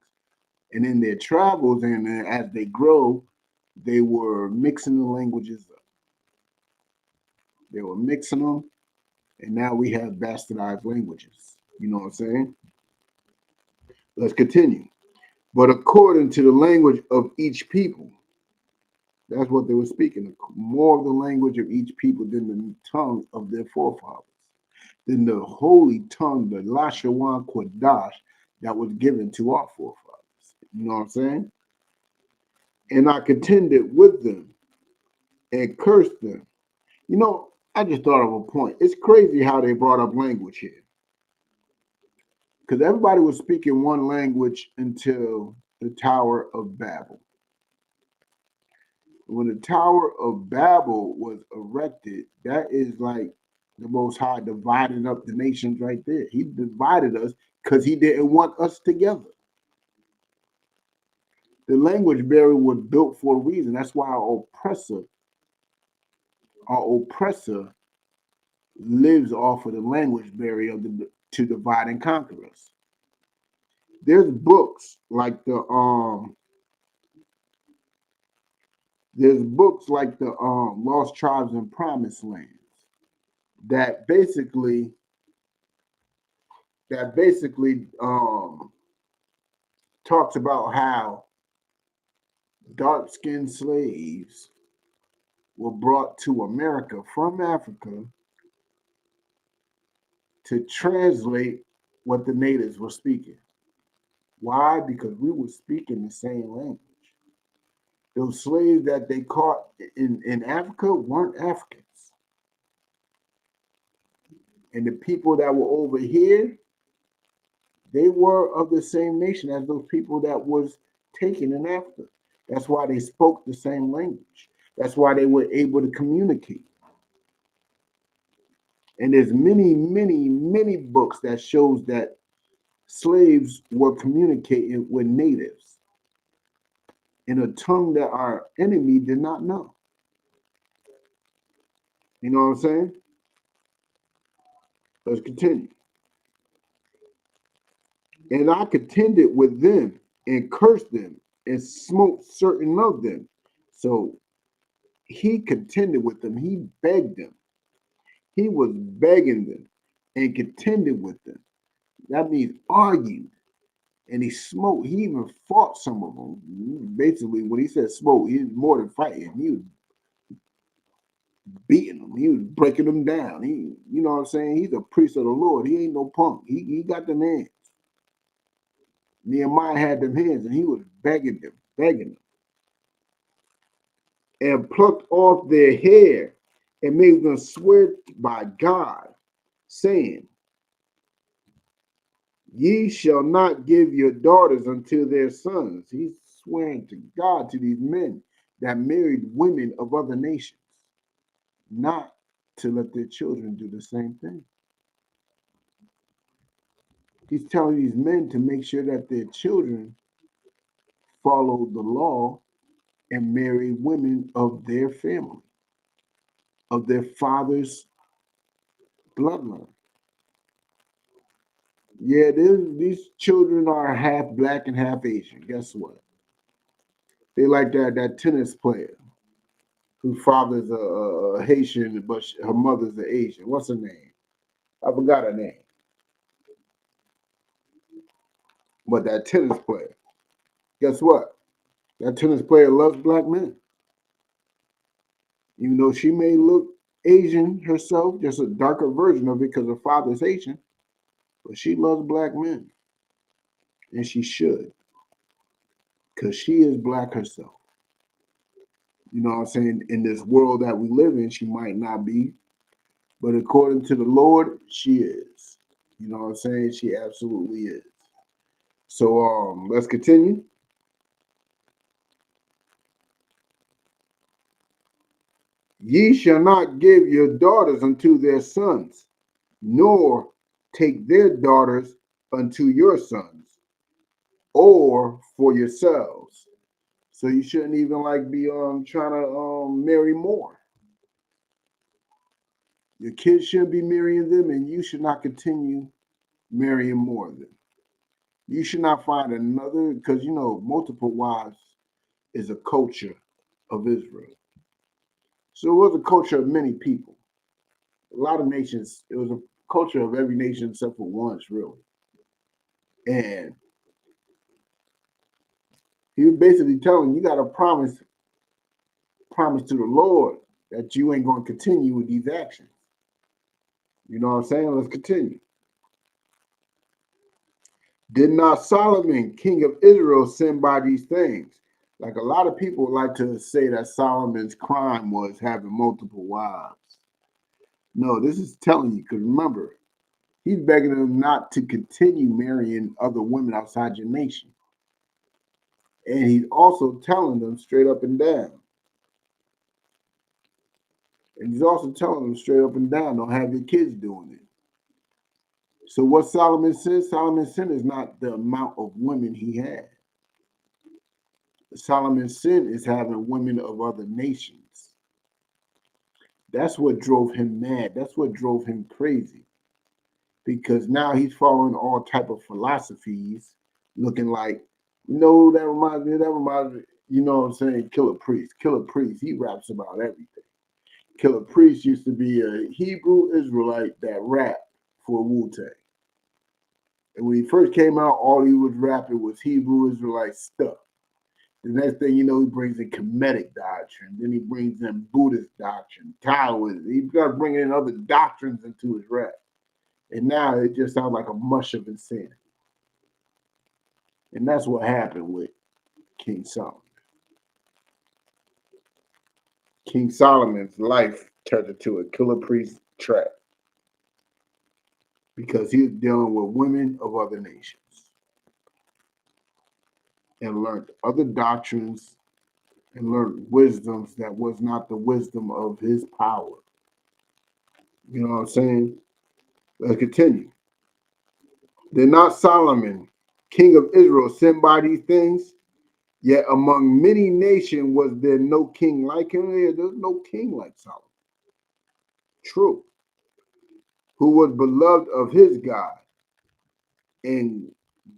And in their travels and as they grow, they were mixing the languages up. They were mixing them, and now we have bastardized languages. You know what I'm saying? Let's continue. But according to the language of each people, that's what they were speaking. More of the language of each people than the tongue of their forefathers, than the holy tongue, the Lashawan Kodash, that was given to our forefathers. You know what I'm saying? And I contended with them and cursed them. You know, I just thought of a point. It's crazy how they brought up language here. Because everybody was speaking one language until the Tower of Babel. When the Tower of Babel was erected, that is like the Most High dividing up the nations right there. He divided us because he didn't want us together. The language barrier was built for a reason. That's why our oppressor lives off of the language barrier to divide and conquer us. There's books like the Lost Tribes and Promised Lands that basically talks about how dark-skinned slaves were brought to America from Africa to translate what the natives were speaking. Why? Because we were speaking the same language. Those slaves that they caught in Africa weren't Africans. And the people that were over here, they were of the same nation as those people that was taken in Africa. That's why they spoke the same language. That's why they were able to communicate. And there's many, many, many books that shows that slaves were communicating with natives in a tongue that our enemy did not know. You know what I'm saying? Let's continue. And I contended with them and cursed them and smote certain of them. So he contended with them. He begged them. He was begging them and contended with them. That means argued. And he smote. He even fought some of them. Basically, when he said smote, he was more than fighting. He was beating them. He was breaking them down. You know what I'm saying? He's a priest of the Lord. He ain't no punk. He got them hands. Nehemiah had them hands, and he was begging them, and plucked off their hair and made them swear by God, saying, ye shall not give your daughters unto their sons. He's swearing to God, to these men that married women of other nations, not to let their children do the same thing. He's telling these men to make sure that their children follow the law and marry women of their family, of their father's bloodline. Yeah, these children are half black and half Asian. Guess what? They like that tennis player whose father's a Haitian, but her mother's an Asian. What's her name? I forgot her name. But that tennis player, guess what? That tennis player loves black men. Even though she may look Asian herself, just a darker version of it because her father's Asian, but she loves black men. And she should, because she is black herself. You know what I'm saying? In this world that we live in, she might not be, but according to the Lord, she is. You know what I'm saying? She absolutely is. So let's continue. Ye shall not give your daughters unto their sons, nor take their daughters unto your sons, or for yourselves. So you shouldn't even like be trying to marry more. Your kids shouldn't be marrying them, and you should not continue marrying more of them. You should not find another, because you know multiple wives is a culture of Israel. So it was a culture of many people. A lot of nations, it was a culture of every nation except for once, really. And he was basically telling you got to promise to the Lord that you ain't going to continue with these actions. You know what I'm saying? Let's continue. Did not Solomon, king of Israel, send by these things? Like a lot of people like to say that Solomon's crime was having multiple wives. No, this is telling you, because remember, he's begging them not to continue marrying other women outside your nation. And he's also telling them straight up and down. And he's also telling them straight up and down, don't have your kids doing it. So what Solomon's sin is not the amount of women he had. Solomon's sin is having women of other nations. That's what drove him mad. That's what drove him crazy. Because now he's following all type of philosophies, looking like, that reminds me, you know what I'm saying, Killer Priest. Killer Priest, he raps about everything. Killer Priest used to be a Hebrew Israelite that rapped for Wu-Tang. And when he first came out, all he was rapping was Hebrew Israelite stuff. The next thing you know, he brings in Kemetic doctrine. Then he brings in Buddhist doctrine, Taoism. He started bringing in other doctrines into his rap. And now it just sounds like a mush of insanity. And that's what happened with King Solomon. King Solomon's life turned into a Killer Priest trap because he was dealing with women of other nations and learned other doctrines and learned wisdoms that was not the wisdom of his power. You know what I'm saying? Let's continue. Did not Solomon, king of Israel, send by these things? Yet among many nations was there no king like him. There's no king like Solomon. True. Who was beloved of his God. And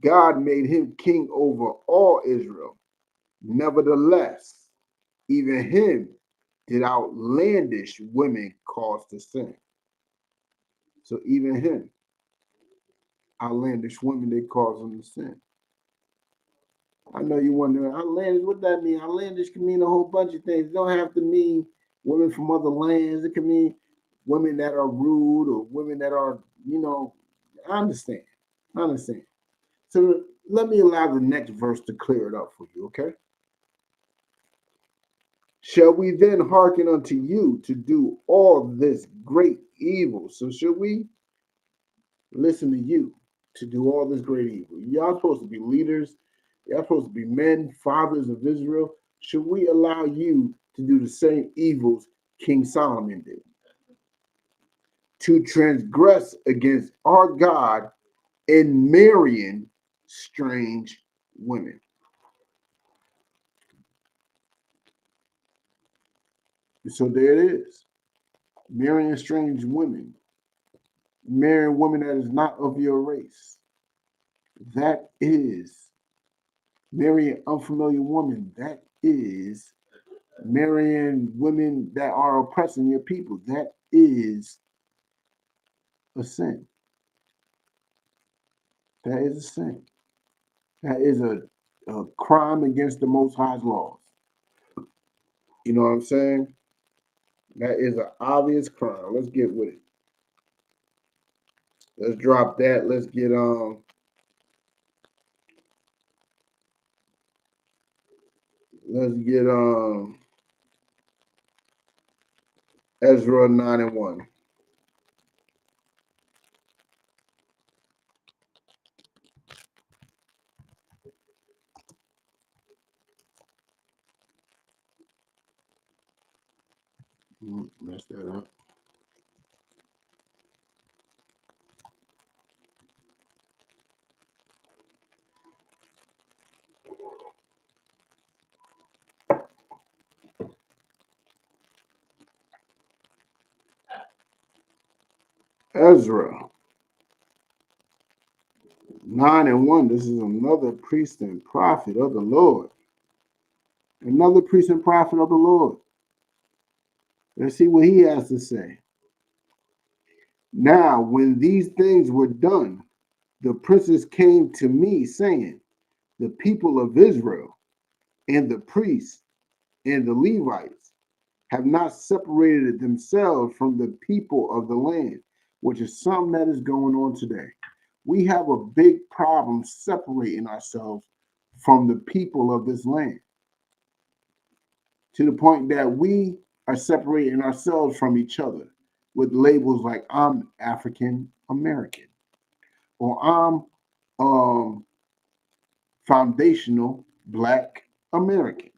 God made him king over all Israel. Nevertheless, even him did outlandish women cause to sin. So even him, outlandish women, they cause him to sin. I know you're wondering, outlandish, what that mean? Outlandish can mean a whole bunch of things. It don't have to mean women from other lands. It can mean women that are rude or women that are, I understand. So let me allow the next verse to clear it up for you, okay? Shall we then hearken unto you to do all this great evil? So should we listen to you to do all this great evil? Y'all supposed to be leaders. Y'all supposed to be men, fathers of Israel. Should we allow you to do the same evils King Solomon did? To transgress against our God in marrying strange women. So there it is. Marrying strange women. Marrying women that is not of your race. That is marrying unfamiliar women. That is marrying women that are oppressing your people. That is a sin. That is a sin. That is a crime against the Most High's laws. You know what I'm saying? That is an obvious crime. Let's get with it. Let's drop that. Let's get Ezra 9:1. Mess that up. Ezra 9:1. This is another priest and prophet of the Lord. Another priest and prophet of the Lord. Let's see what he has to say. Now, when these things were done, the princes came to me, saying, the people of Israel and the priests and the Levites have not separated themselves from the people of the land, which is something that is going on today. We have a big problem separating ourselves from the people of this land. to the point that we are separating ourselves from each other with labels like I'm African American or I'm foundational Black American.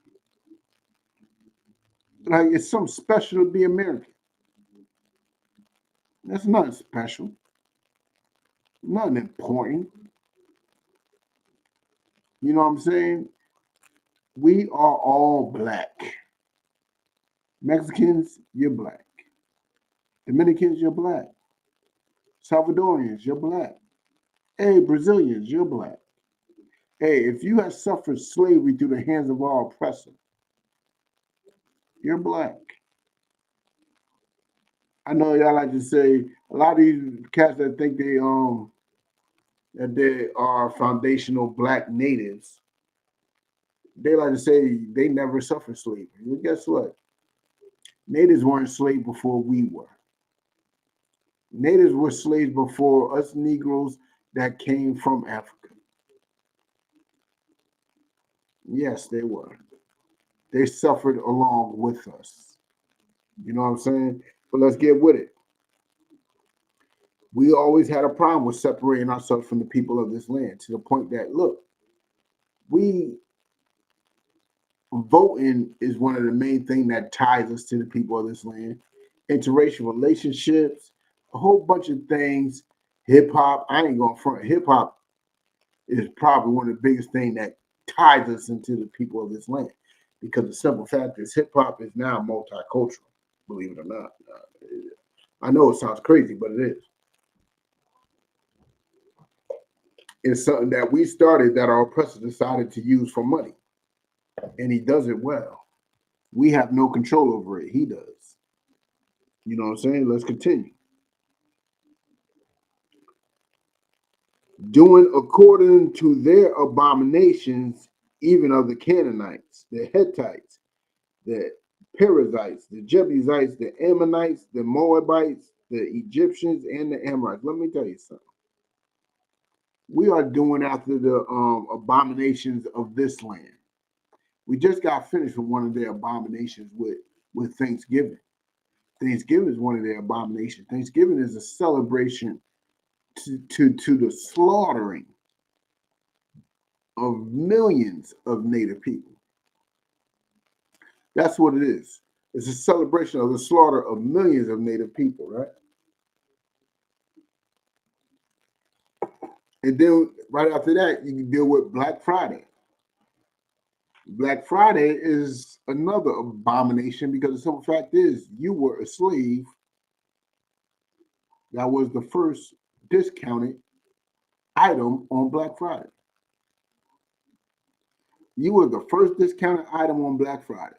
Like it's something special to be American. That's nothing special, nothing important. You know what I'm saying? We are all Black. Mexicans, you're Black. Dominicans, you're Black. Salvadorians, you're Black. Hey, Brazilians, you're Black. Hey, if you have suffered slavery through the hands of our oppressor, you're Black. I know y'all like to say a lot of these cats that think they are foundational Black natives. They like to say they never suffered slavery. Well, guess what? Natives weren't slaves before we were. Natives were slaves before us Negroes that came from Africa. Yes, they were. They suffered along with us. You know what I'm saying? But let's get with it. We always had a problem with separating ourselves from the people of this land to the point that, look, we voting is one of the main things that ties us to the people of this land. Interracial relationships, a whole bunch of things. Hip hop, I ain't going front. Hip hop is probably one of the biggest things that ties us into the people of this land. Because the simple fact is hip hop is now multicultural, believe it or not. I know it sounds crazy, but it is. It's something that we started that our oppressor decided to use for money. And he does it well. We have no control over it. He does. You know what I'm saying? Let's continue. Doing according to their abominations, even of the Canaanites, the Hittites, the Perizzites, the Jebusites, the Ammonites, the Moabites, the Egyptians, and the Amorites. Let me tell you something. We are doing after the abominations of this land. We just got finished with one of their abominations with Thanksgiving. Thanksgiving is one of their abominations. Thanksgiving is a celebration to the slaughtering of millions of Native people. That's what it is. It's a celebration of the slaughter of millions of Native people, right? And then right after that, you can deal with Black Friday. Black Friday is another abomination because the simple fact is you were a slave that was the first discounted item on Black Friday. You were the first discounted item on Black Friday.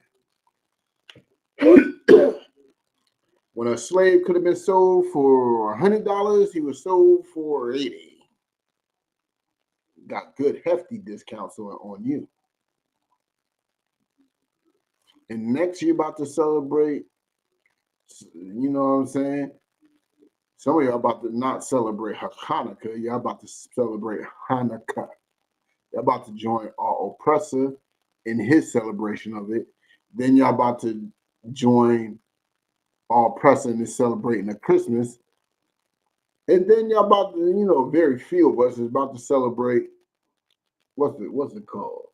When a slave could have been sold for $100, he was sold for $80. Got good hefty discounts on you. And next you're about to celebrate, you know what I'm saying? Some of y'all about to not celebrate Hanukkah. Y'all about to celebrate Hanukkah. Y'all about to join our oppressor in his celebration of it. Then y'all about to join our oppressor in his celebrating of Christmas. And then y'all about to, very few of us is about to celebrate, what's it called?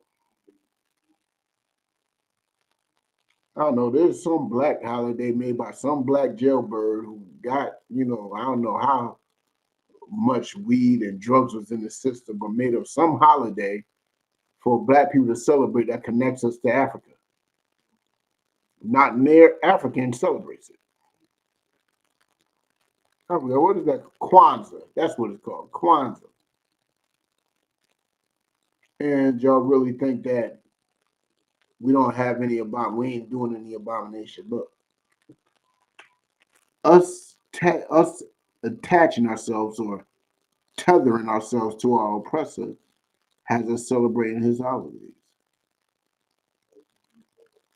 I don't know, there's some Black holiday made by some Black jailbird who got, I don't know how much weed and drugs was in the system, but made up some holiday for Black people to celebrate that connects us to Africa. Not near African celebrates it. I forgot, what is that? Kwanzaa. That's what it's called, Kwanzaa. And y'all really think that we ain't doing any abomination. Look, us attaching ourselves or tethering ourselves to our oppressor has us celebrating his holidays.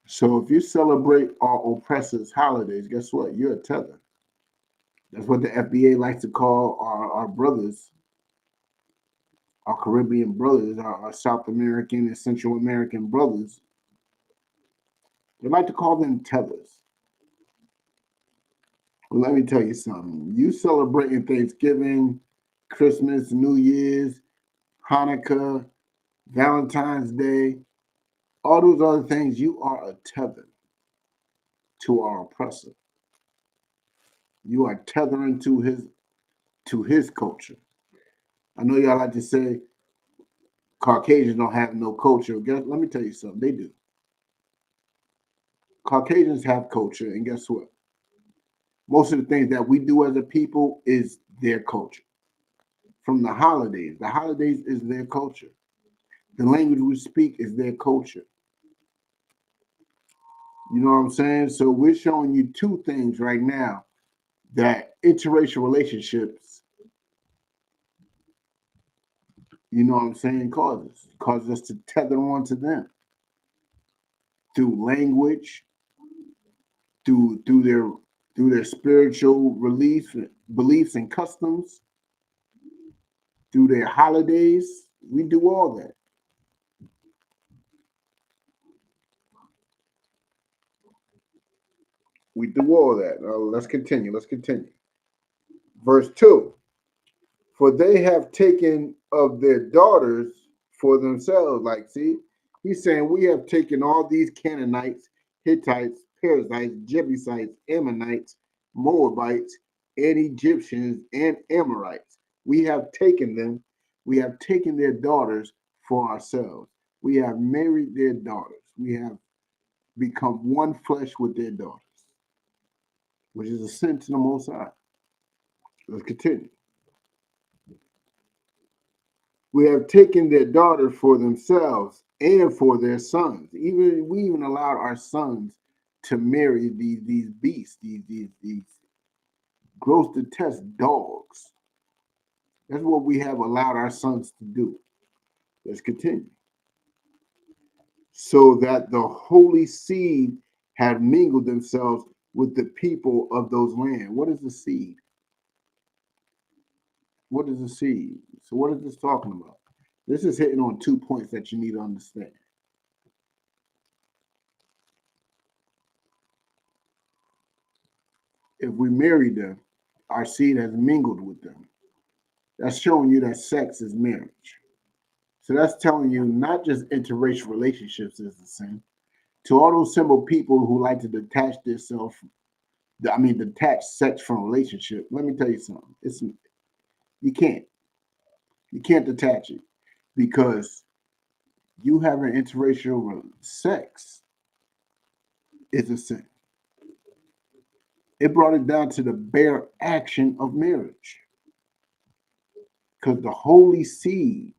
So if you celebrate our oppressor's holidays, guess what? You're a tether. That's what the FBA likes to call our brothers, our Caribbean brothers, our South American and Central American brothers. They like to call them tethers. Well, let me tell you something. You celebrating Thanksgiving, Christmas, New Year's, Hanukkah, Valentine's Day, all those other things, you are a tether to our oppressor. You are tethering to his culture. I know y'all like to say Caucasians don't have no culture. Let me tell you something. They do. Caucasians have culture, and guess what? Most of the things that we do as a people is their culture. From the holidays is their culture. The language we speak is their culture. You know what I'm saying? So we're showing you two things right now that interracial relationships, you know what I'm saying, causes us to tether on to them through language, through their spiritual beliefs and customs, through their holidays. We do all that. We do all that. Let's continue. Let's continue. Verse 2. For they have taken of their daughters for themselves. Like, see, he's saying we have taken all these Canaanites, Hittites, Perizzites, Jebusites, Ammonites, Moabites, and Egyptians and Amorites. We have taken them. We have taken their daughters for ourselves. We have married their daughters. We have become one flesh with their daughters, which is a sin to the Most High. Let's continue. We have taken their daughters for themselves and for their sons. We even allowed our sons to marry these beasts, these gross detest dogs. That's what we have allowed our sons to do. Let's continue. So that the holy seed had mingled themselves with the people of those lands. What is the seed? What is the seed? So what is this talking about? This is hitting on 2 points that you need to understand. If we marry them, our seed has mingled with them. That's showing you that sex is marriage. So that's telling you not just interracial relationships is the sin. To all those simple people who like to detach themselves, detach sex from relationship, let me tell you something. You can't. You can't detach it because you having interracial sex is a sin. It brought it down to the bare action of marriage. Because the holy seed,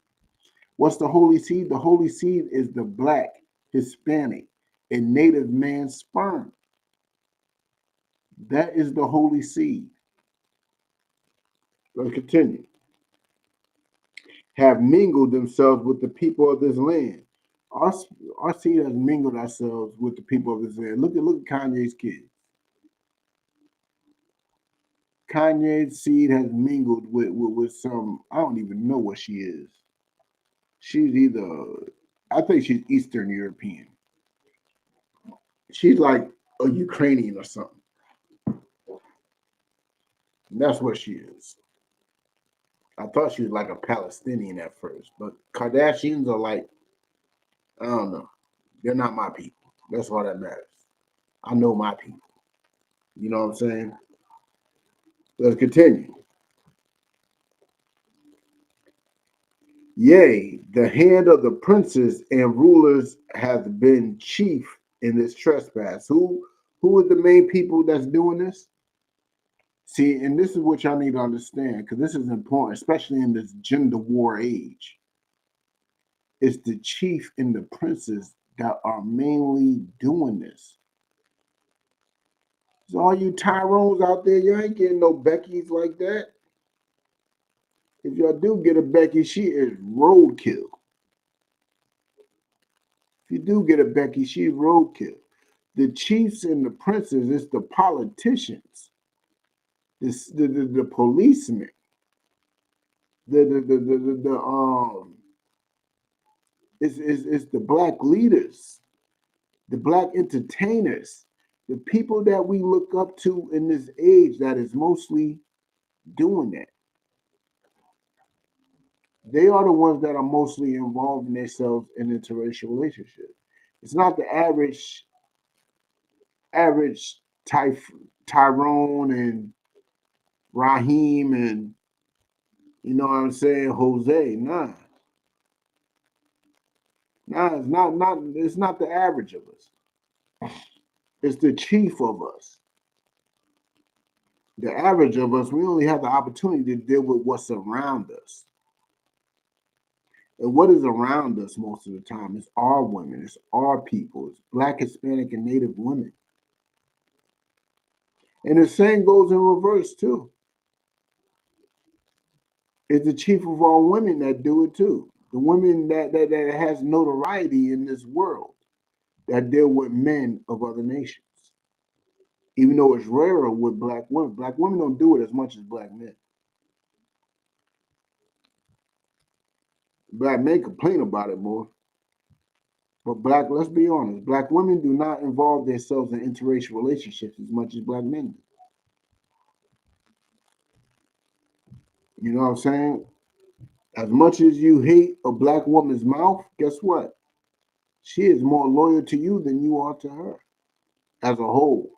what's the holy seed? The holy seed is the Black, Hispanic, and Native man's sperm. That is the holy seed. Let's continue. Have mingled themselves with the people of this land. Our seed has mingled ourselves with the people of this land. Look at Kanye's kids. Kanye's seed has mingled with some, I don't even know what she is. She's I think she's Eastern European. She's like a Ukrainian or something. And that's what she is. I thought she was like a Palestinian at first, but Kardashians are like, I don't know. They're not my people. That's all that matters. I know my people. You know what I'm saying? Let's continue. Yea, the hand of the princes and rulers hath been chief in this trespass. Who are the main people that's doing this? See, and this is what y'all need to understand, because this is important, especially in this gender war age. It's the chief and the princes that are mainly doing this. So all you Tyrones out there, you ain't getting no Beckys like that. If y'all do get a Becky, she is roadkill. If you do get a Becky, she's roadkill. The chiefs and the princes, it's the politicians, the policemen, it's the Black leaders the black entertainers, the people that we look up to in this age that is mostly doing that. They are the ones that are mostly involving themselves in interracial relationships. It's not the average Tyrone and Raheem and you know what I'm saying, Jose. Nah. Nah, it's not the average of us. It's the chief of us. The average of us, we only have the opportunity to deal with what's around us. And what is around us most of the time is our women, it's our people, it's Black, Hispanic, and Native women. And the same goes in reverse too. It's the chief of all women that do it too. The women that has notoriety in this world that deal with men of other nations. Even though it's rarer with black women. Black women don't do it as much as black men. Black men complain about it more. But let's be honest, black women do not involve themselves in interracial relationships as much as black men do. You know what I'm saying? As much as you hate a black woman's mouth, guess what? She is more loyal to you than you are to her as a whole.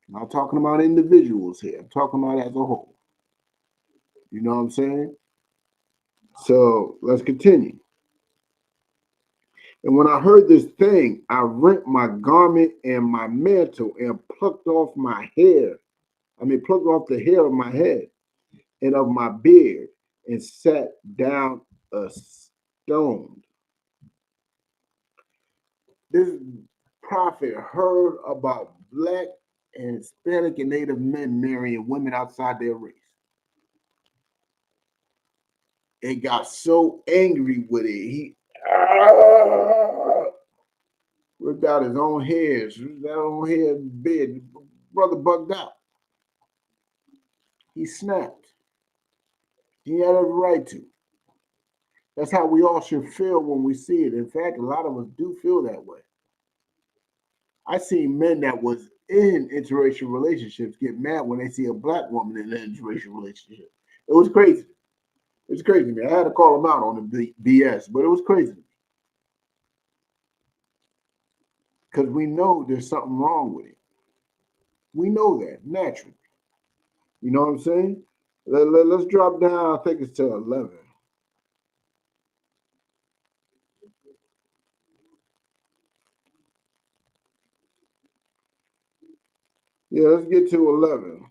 I'm not talking about individuals here. I'm talking about as a whole. You know what I'm saying? So let's continue. And when I heard this thing, I rent my garment and my mantle and plucked off my hair. Plucked off the hair of my head and of my beard and sat down stoned. This prophet heard about Black and Hispanic and Native men marrying women outside their race. And got so angry with it, he ripped out his own hairs, ripped out his own hair in bed. Brother bugged out. He snapped. He had every right to. That's how we all should feel when we see it. In fact, a lot of us do feel that way. I seen men that was in interracial relationships get mad when they see a black woman in an interracial relationship. It was crazy. It was crazy to me. I had to call him out on the BS, but it was crazy to me. Because we know there's something wrong with it. We know that naturally. You know what I'm saying? Let's drop down. I think it's to 11. Yeah, let's get to 11.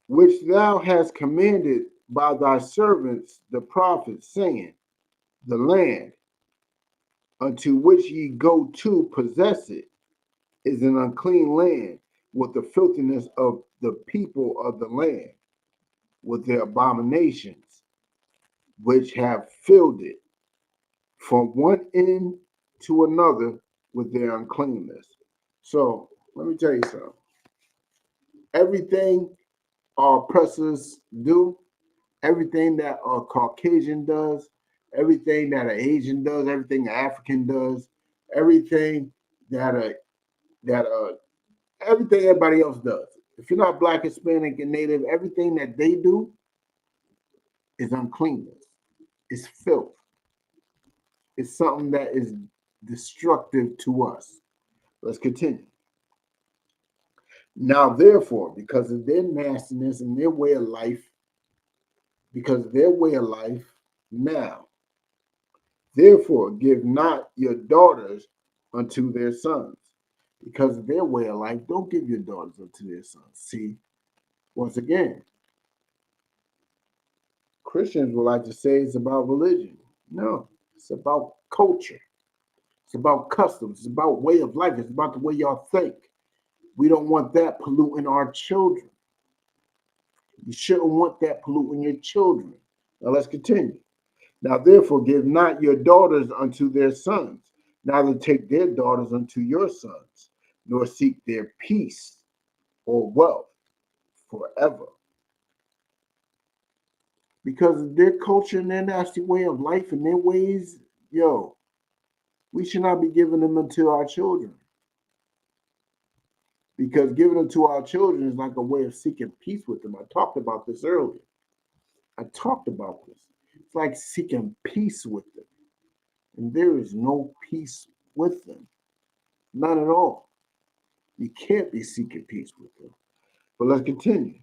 Which thou hast commanded by thy servants the prophets, saying, the land unto which ye go to possess it is an unclean land with the filthiness of the people of the land, with their abominations, which have filled it from one end to another with their uncleanness. So let me tell you something. Everything our oppressors do, everything that a Caucasian does, everything that an Asian does, everything an African does, everything that everything everybody else does. If you're not Black, Hispanic, and Native, everything that they do is uncleanness. It's filth. It's something that is destructive to us. Let's continue. Now, therefore, because of their nastiness and their way of life, now, therefore, give not your daughters unto their sons. Because of their way of life, don't give your daughters unto their sons. See, once again, Christians would like to say it's about religion. No, it's about culture. It's about customs. It's about way of life. It's about the way y'all think. We don't want that polluting our children. You shouldn't want that polluting your children. Now let's continue. Now therefore give not your daughters unto their sons, neither take their daughters unto your sons, nor seek their peace or wealth forever. Because of their culture and their nasty way of life and their ways, yo, We should not be giving them to our children. Because giving them to our children is like a way of seeking peace with them. I talked about this earlier. I talked about this. It's like seeking peace with them. And there is no peace with them. Not at all. You can't be seeking peace with them. But let's continue.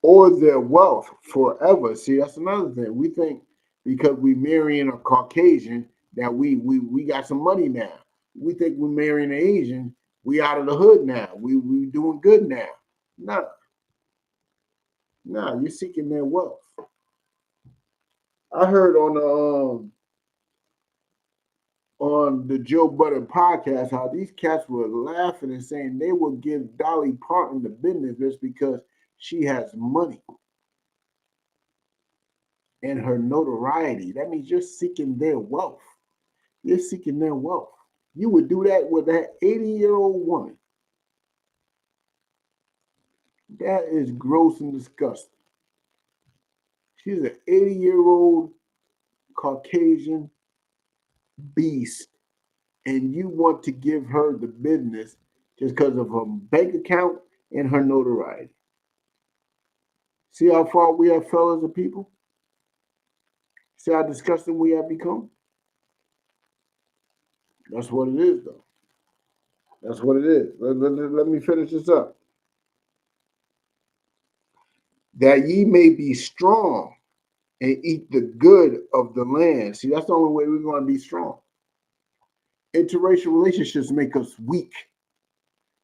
Or their wealth forever. See, that's another thing. We think because we marrying a Caucasian that we got some money now. We think we're marrying an Asian, we out of the hood now. We doing good now. No. No, you're seeking their wealth. I heard on the Joe Budden podcast how these cats were laughing and saying they will give Dolly Parton the business just because she has money and her notoriety. That means you're seeking their wealth. You're seeking their wealth. You would do that with that 80-year-old woman. That is gross and disgusting. She's an 80-year-old Caucasian beast, and you want to give her the business just because of her bank account and her notoriety. See how far we have fell as a people? See how disgusting we have become? That's what it is, though. That's what it is. Let me finish this up. That ye may be strong and eat the good of the land. See, that's the only way we're going to be strong. Interracial relationships make us weak.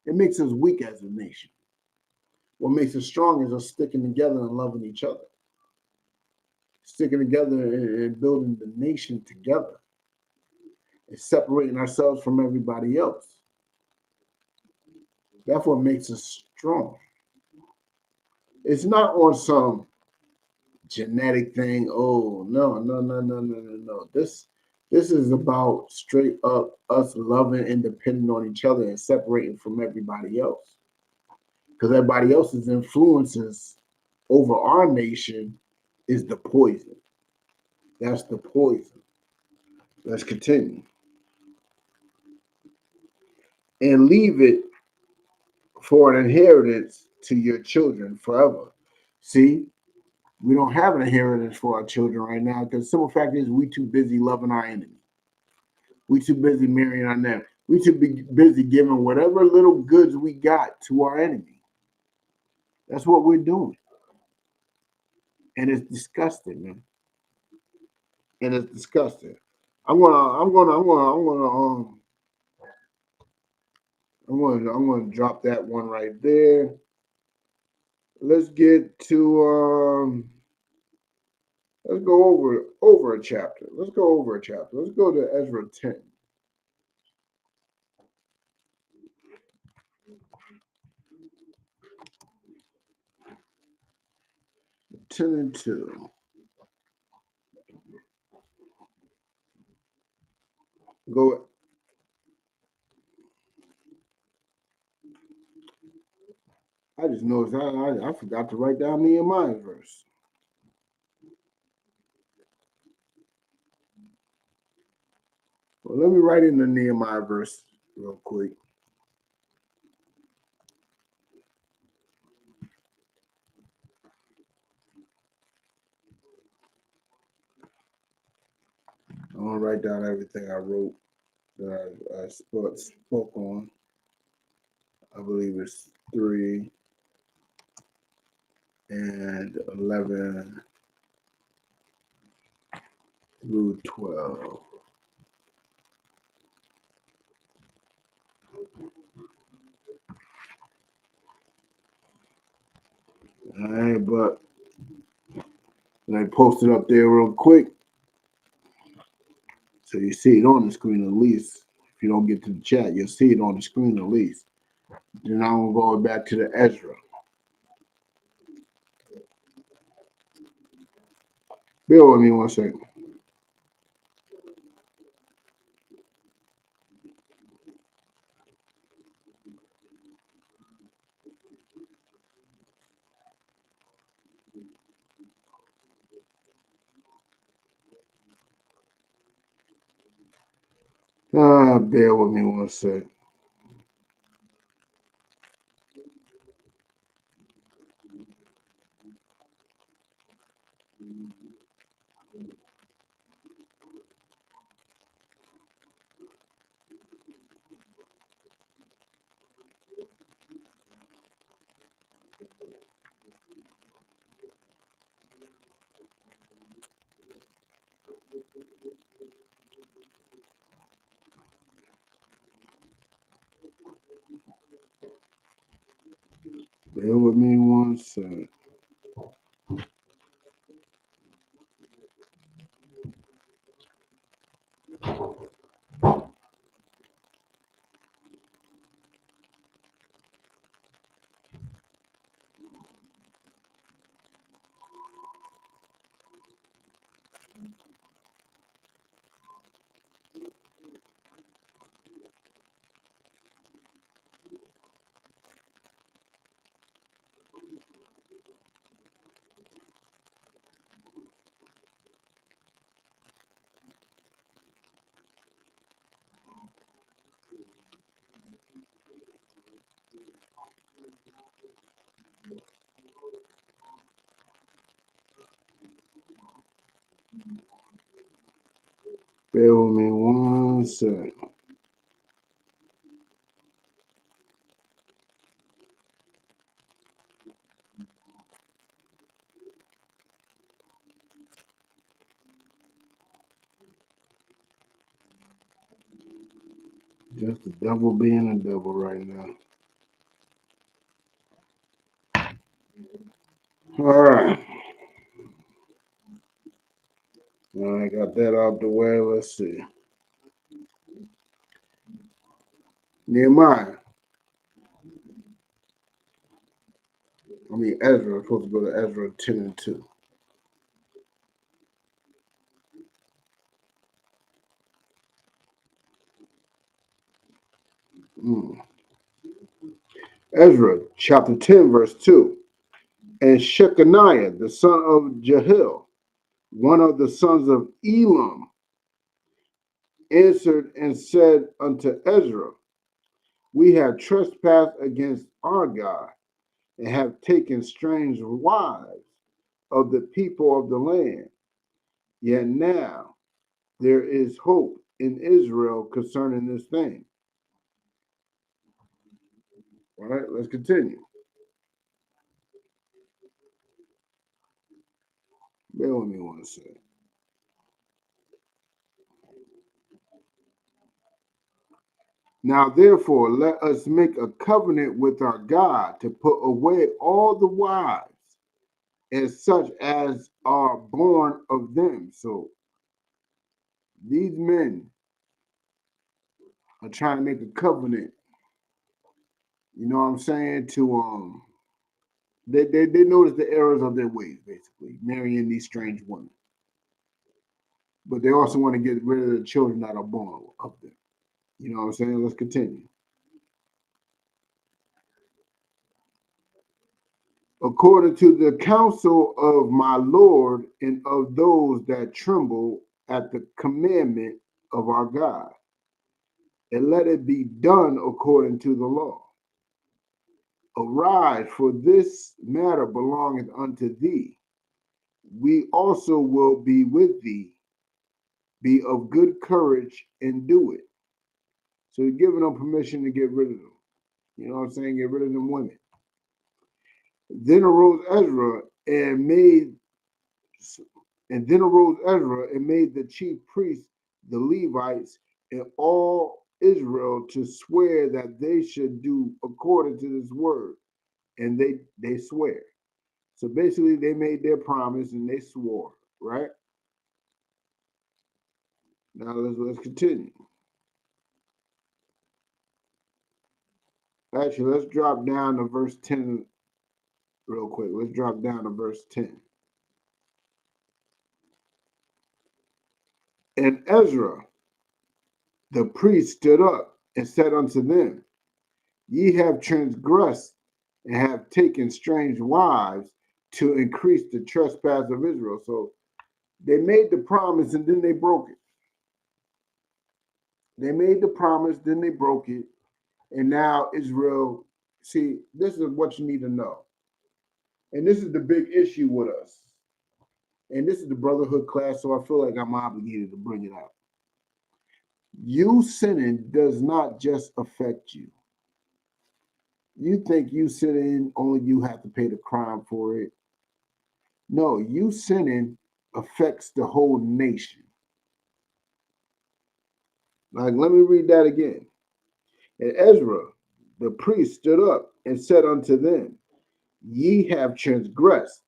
It makes us weak as a nation. What makes us strong is us sticking together and loving each other. Sticking together and building the nation together. And separating ourselves from everybody else. That's what makes us strong. It's not on some genetic thing. Oh, no. This is about straight up us loving and depending on each other and separating from everybody else. Because everybody else's influences over our nation is the poison. That's the poison. Let's continue. And leave it for an inheritance to your children forever. See, we don't have an inheritance for our children right now because the simple fact is we too busy loving our enemy. We too busy marrying our enemy. We too busy giving whatever little goods we got to our enemy. That's what we're doing. And it's disgusting, man. And it's disgusting. I'm gonna drop that one right there. Let's get to let's go over a chapter. Let's go over a chapter. Let's go to Ezra 10. Ten and 2. Go. I just noticed I forgot to write down Nehemiah's verse. Well, let me write in the Nehemiah verse real quick. I'm gonna write down everything I wrote that I spoke on. I believe it's 3 and 11 through 12. All right, but I post it up there real quick. So you see it on the screen at least. If you don't get to the chat, you'll see it on the screen at least. Then I'm going back to the Ezra. Bear with me 1 second. Bear with me one sec. Bear with me one sec. Bear with me one sec. Just the devil being a devil right now. All right. I got that out the way. Let's see. Nehemiah. Ezra. I'm supposed to go to Ezra 10 and 2. Ezra chapter 10, verse 2. And Shechaniah, the son of Jehiel, one of the sons of Elam, answered and said unto Ezra, we have trespassed against our God and have taken strange wives of the people of the land. Yet now there is hope in Israel concerning this thing. All right, let's continue. Bear with me one second. Now, therefore, let us make a covenant with our God to put away all the wives and such as are born of them. So these men are trying to make a covenant. You know what I'm saying? To they notice the errors of their ways, basically marrying these strange women. But they also want to get rid of the children that are born of them. You know what I'm saying? Let's continue. According to the counsel of my Lord and of those that tremble at the commandment of our God, and let it be done according to the law. Arise, for this matter belongeth unto thee. We also will be with thee. Be of good courage and do it. So he's giving them permission to get rid of them. You know what I'm saying? Get rid of them women. Then arose Ezra and made the chief priests, the Levites, and all Israel to swear that they should do according to this word. And they swear. So basically they made their promise and they swore, right? Now let's continue. Actually, let's drop down to verse 10 real quick. Let's drop down to verse 10. And Ezra, the priest, stood up and said unto them, ye have transgressed and have taken strange wives to increase the trespass of Israel. So they made the promise and then they broke it. They made the promise, then they broke it, and now Israel. See, this is what you need to know, and this is the big issue with us. And this is the brotherhood class, so I feel like I'm obligated to bring it out. You sinning does not just affect you. You think you sinning, only you have to pay the crime for it. No, you sinning affects the whole nation. Like, let me read that again. And Ezra, the priest, stood up and said unto them, Ye have transgressed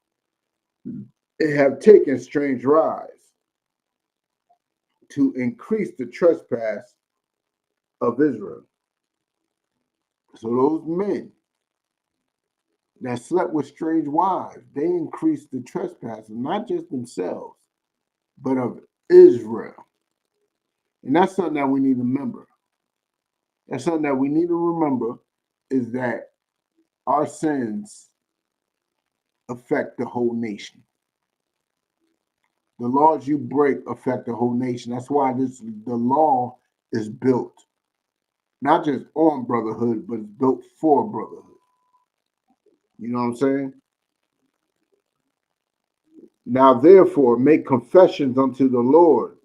and have taken strange rise to increase the trespass of Israel. So those men that slept with strange wives, they increased the trespass of not just themselves, but of Israel. And that's something that we need to remember. That's something that we need to remember is that our sins affect the whole nation. The laws you break affect the whole nation. That's why the law is built not just on brotherhood, but it's built for brotherhood. You know what I'm saying? Now, therefore, make confessions unto the Lord,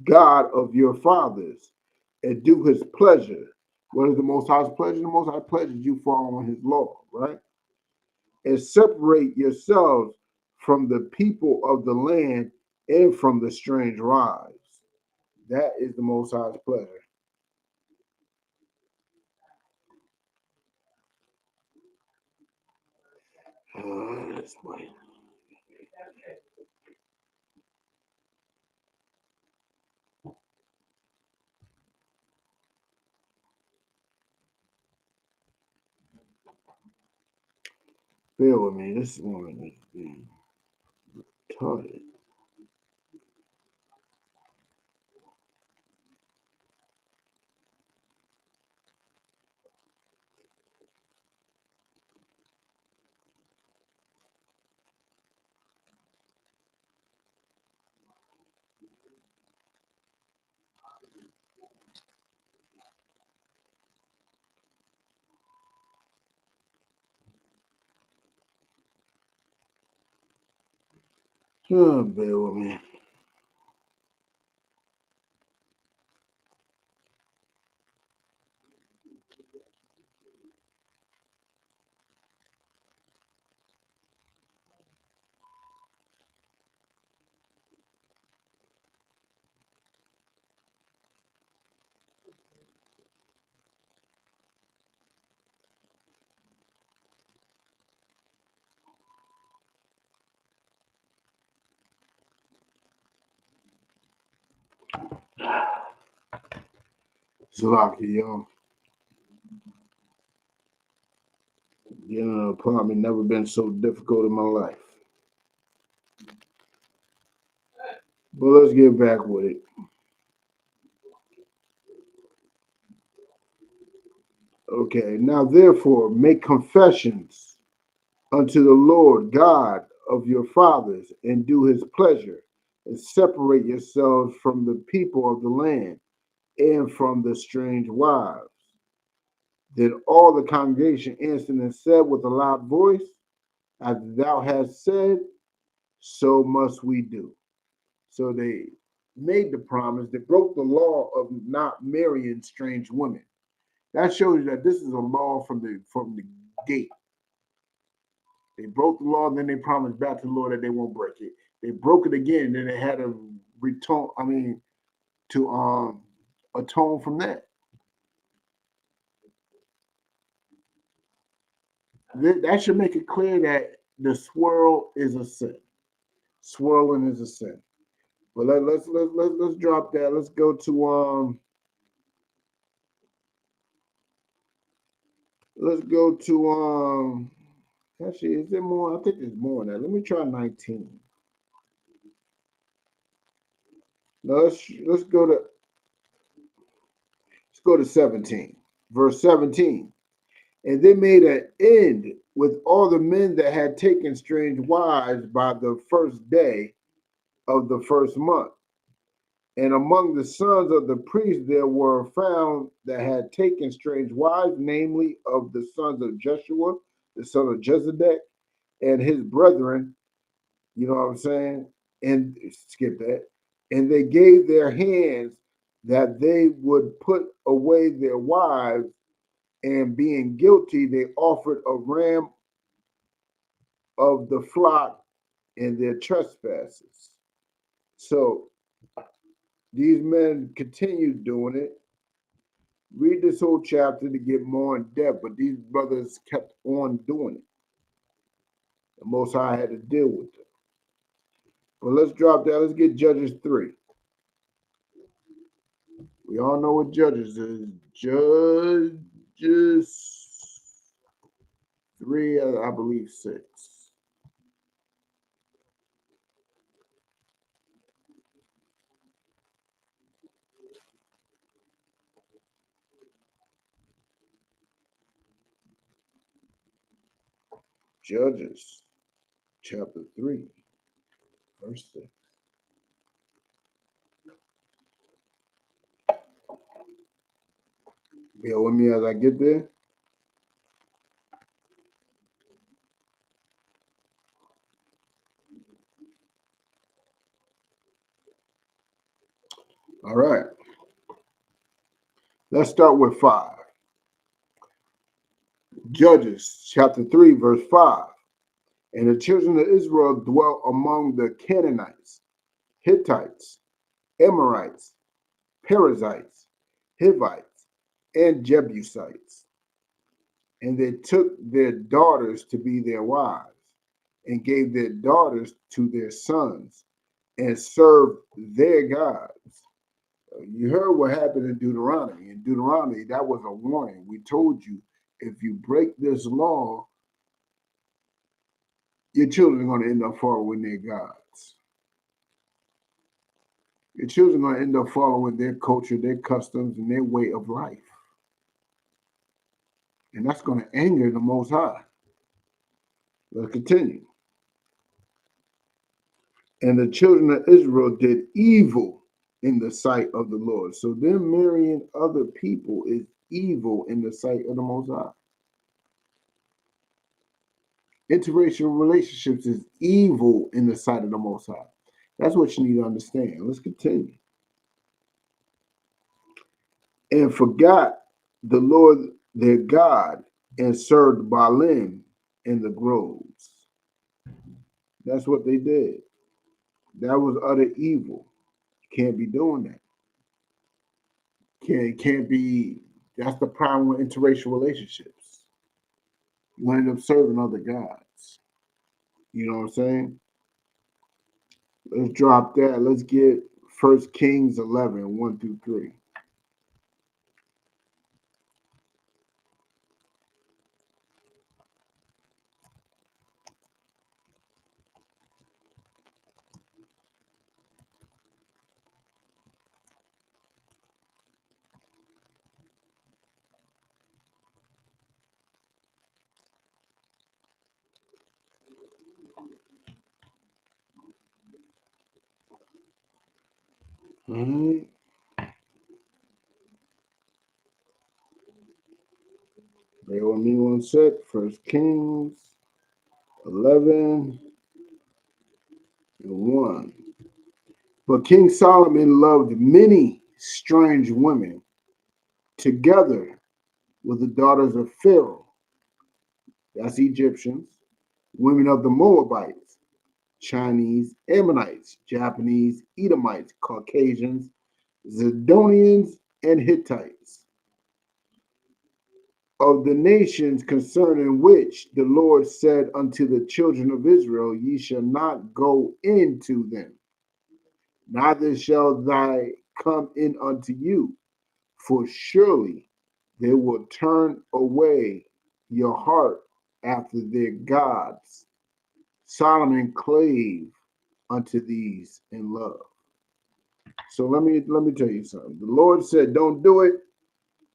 God of your fathers, and do his pleasure. What is the Most High's pleasure? The Most High's pleasure is you following his law, right? And separate yourselves from the people of the land and from the strange wives. That is the Most High's pleasure. That's funny. Bear with me. This woman is being retarded. Oh, bear with me. Salaki, yo. Getting an apartment never been so difficult in my life. But let's get back with it. Okay, now therefore make confessions unto the Lord God of your fathers and do his pleasure and separate yourselves from the people of the land and from the strange wives. Then all the congregation answered and said with a loud voice, As thou hast said, so must we do. So they made the promise. They broke the law of not marrying strange women. That shows you that this is a law from the gate. They broke the law, and then they promised back to the Lord that they won't break it. They broke it again, then they had to retone. I mean, to atone from that. That should make it clear that the swirl is a sin. Swirling is a sin. But let's drop that. Let's go to actually, is there more? I think there's more than that. Let me try 19. Now let's go to 17. Verse 17. And they made an end with all the men that had taken strange wives by the first day of the first month. And among the sons of the priests there were found that had taken strange wives, namely of the sons of Jeshua, the son of Jezedek, and his brethren, you know what I'm saying? And skip that. And they gave their hands that they would put away their wives, and being guilty, they offered a ram of the flock in their trespasses. So these men continued doing it. Read this whole chapter to get more in depth, but these brothers kept on doing it. The Most High had to deal with them. But let's drop that. Let's get Judges 3. We all know what Judges is. Judges 3, I believe 6. Judges chapter 3, verse 6. Bear with me as I get there. All right. Let's start with 5. Judges chapter 3, verse 5. And the children of Israel dwelt among the Canaanites, Hittites, Amorites, Perizzites, Hivites, and Jebusites. And they took their daughters to be their wives, and gave their daughters to their sons, and served their gods. You heard what happened in Deuteronomy. In Deuteronomy, that was a warning. We told you, if you break this law, your children are going to end up following their gods. Your children are going to end up following their culture, their customs, and their way of life. And that's going to anger the Most High. Let's continue. And the children of Israel did evil in the sight of the Lord. So them marrying other people is evil in the sight of the Most High. Interracial relationships is evil in the sight of the Most High. That's what you need to understand. Let's continue. And forgot the Lord their God, and served Baalim in the groves. That's what they did. That was utter evil. Can't be doing that. Can't be. That's the problem with interracial relationships. You end up serving other gods. You know what I'm saying? Let's drop that. Let's get 1 Kings 11, 1 through 3. Mm-hmm. Bear with me one sec. 1 Kings 11 and 1. But King Solomon loved many strange women, together with the daughters of Pharaoh, that's Egyptians, women of the Moabites, Chinese, Ammonites, Japanese, Edomites, Caucasians, Zidonians, and Hittites, of the nations concerning which the Lord said unto the children of Israel, ye shall not go into them, neither shall thy come in unto you, for surely they will turn away your heart after their gods. Solomon clave unto these in love. So let me tell you something. The Lord said, don't do it.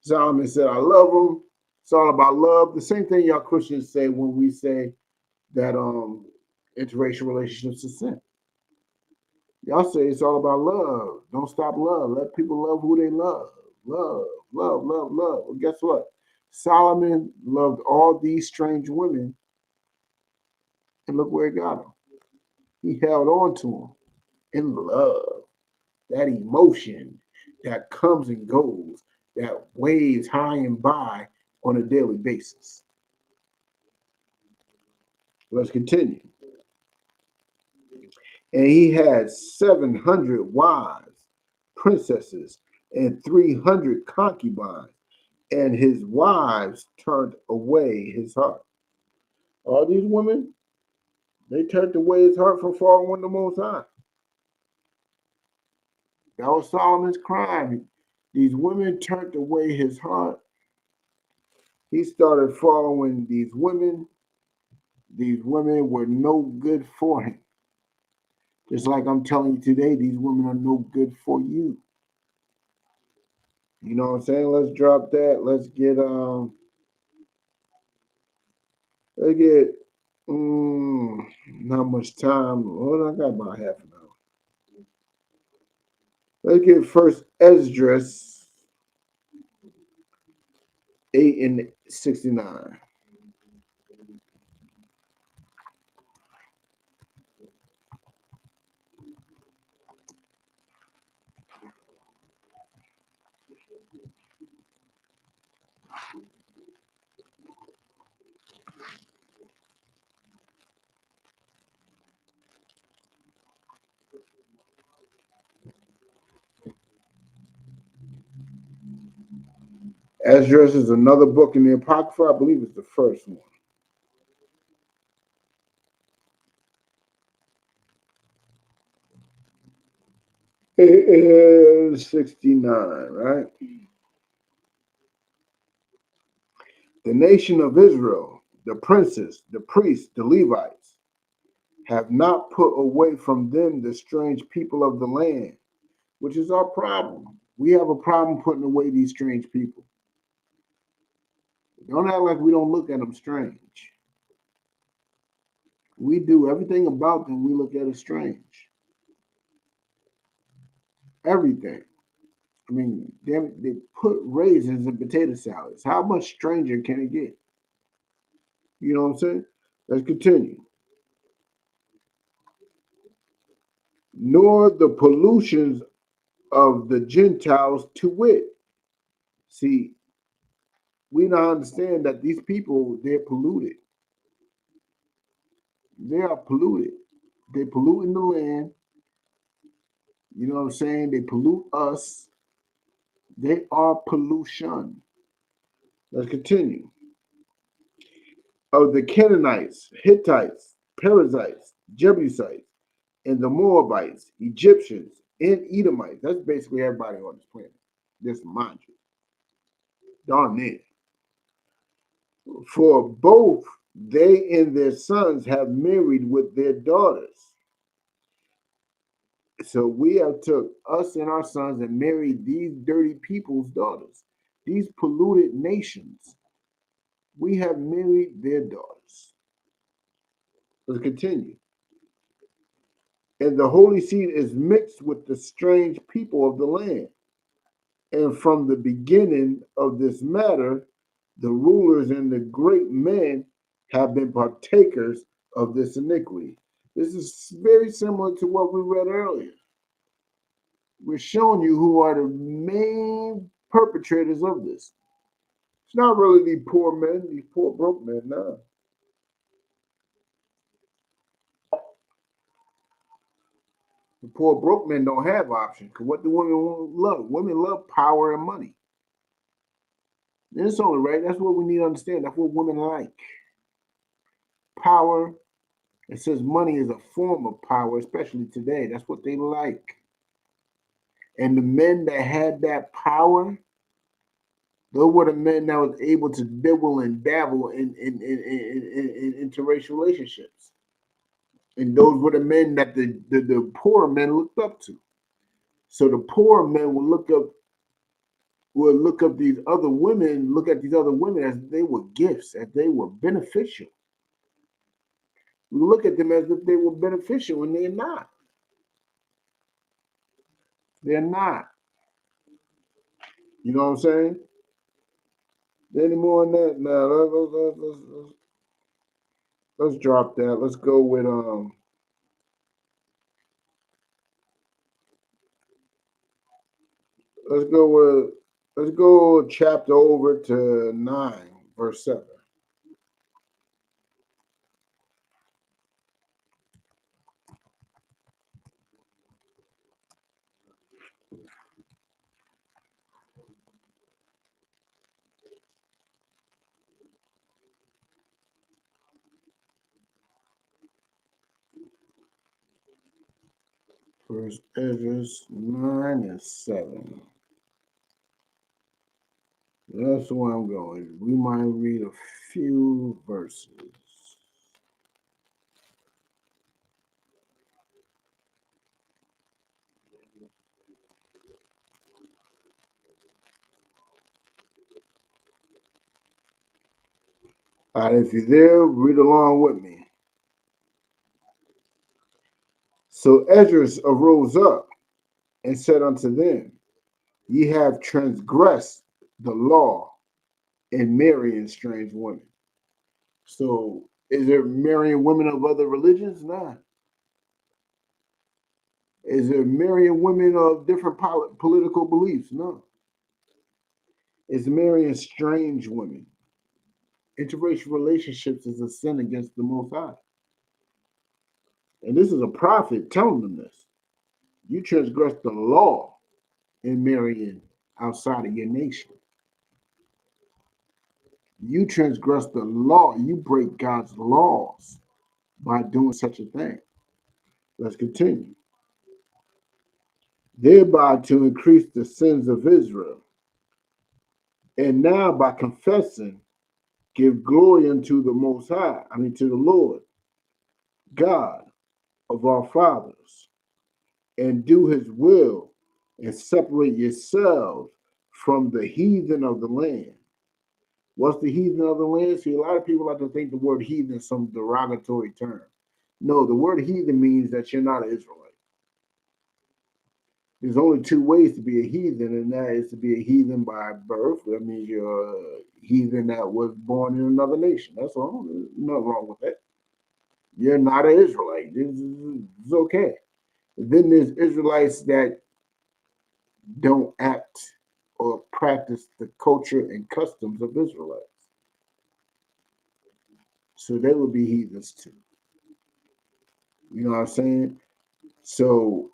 Solomon said, I love them. It's all about love. The same thing y'all Christians say when we say that interracial relationships are sin. Y'all say it's all about love. Don't stop love. Let people love who they love. Love, love, love, love. Well, guess what? Solomon loved all these strange women, and look where it got him. He held on to them in love. That emotion that comes and goes, that waves high and by on a daily basis. Let's continue. And he had 700 wives, princesses, and 300 concubines, and his wives turned away his heart. All these women, they turned away his heart from following the Most High. That was Solomon's crime. These women turned away his heart. He started following these women. These women were no good for him. Just like I'm telling you today, these women are no good for you. You know what I'm saying? Let's drop that. Let's get not much time. Well, I got about half an hour. Let's get first Esdras 8 and 69. Esdras is another book in the Apocrypha. I believe it's the first one. It is 69, right? The nation of Israel, the princes, the priests, the Levites, have not put away from them the strange people of the land, which is our problem. We have a problem putting away these strange people. Don't act like we don't look at them strange. We do. Everything about them we look at as strange. Everything. I mean, they put raisins in potato salads. How much stranger can it get? You know what I'm saying? Let's continue. Nor the pollutions of the Gentiles to wit. See, we now understand that these people, they're polluted. They are polluted. They pollute in the land. You know what I'm saying? They pollute us. They are pollution. Let's continue. Of the Canaanites, Hittites, Perizzites, Jebusites, and the Moabites, Egyptians, and Edomites. That's basically everybody on this planet. Just mind you. Darn near. For both they and their sons have married with their daughters. So we have took us and our sons and married these dirty people's daughters, these polluted nations. We have married their daughters. Let's continue. And the holy seed is mixed with the strange people of the land. And from the beginning of this matter, the rulers and the great men have been partakers of this iniquity. This is very similar to what we read earlier. We're showing you who are the main perpetrators of this. It's not really these poor men, these poor broke men, no. The poor broke men don't have options. Because what do women love? Women love power and money. And it's only right. That's what we need to understand. That's what women like. Power. It says money is a form of power, especially today. That's what they like. And the men that had that power, those were the men that was able to dibble and dabble in interracial relationships. And those were the men that the poor men looked up to. So the poor men would look at these other women as they were gifts, as they were beneficial. We look at them as if they were beneficial, and they're not. They're not. You know what I'm saying? Any more on that? Now let's drop that. Let's go with let's go with let's go chapter over to 9, verse 7. First Ezra 9 and 7. That's where I'm going. We might read a few verses. All right, if you're there, read along with me. So Esdras arose up and said unto them, Ye have transgressed the law in marrying strange women. So is there marrying women of other religions? Nah. Is there marrying women of different political beliefs? No. Is marrying strange women. Interracial relationships is a sin against the Most High. And this is a prophet telling them this. You transgress the law in marrying outside of your nation. You transgress the law. You break God's laws by doing such a thing. Let's continue. Thereby to increase the sins of Israel. And now by confessing, give glory unto the Most High, to the Lord, God of our fathers, and do his will and separate yourselves from the heathen of the land. What's the heathen of the land? See, a lot of people like to think the word heathen is some derogatory term. No, the word heathen means that you're not an Israelite. There's only two ways to be a heathen, and that is to be a heathen by birth. That means you're a heathen that was born in another nation. That's all. There's nothing wrong with that. You're not an Israelite. It's okay. Then there's Israelites that don't act or practice the culture and customs of Israelites. So they would be heathens too. You know what I'm saying? So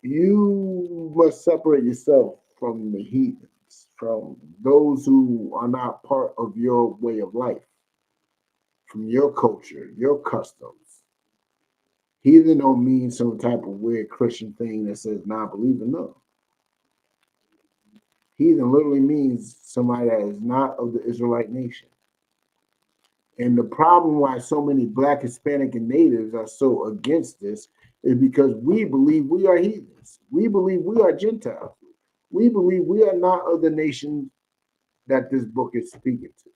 you must separate yourself from the heathens, from those who are not part of your way of life, from your culture, your customs. Heathen don't mean some type of weird Christian thing that says non-believer. No. Heathen literally means somebody that is not of the Israelite nation. And the problem why so many Black, Hispanic, and natives are so against this is because we believe we are heathens. We believe we are Gentiles. We believe we are not of the nation that this book is speaking to.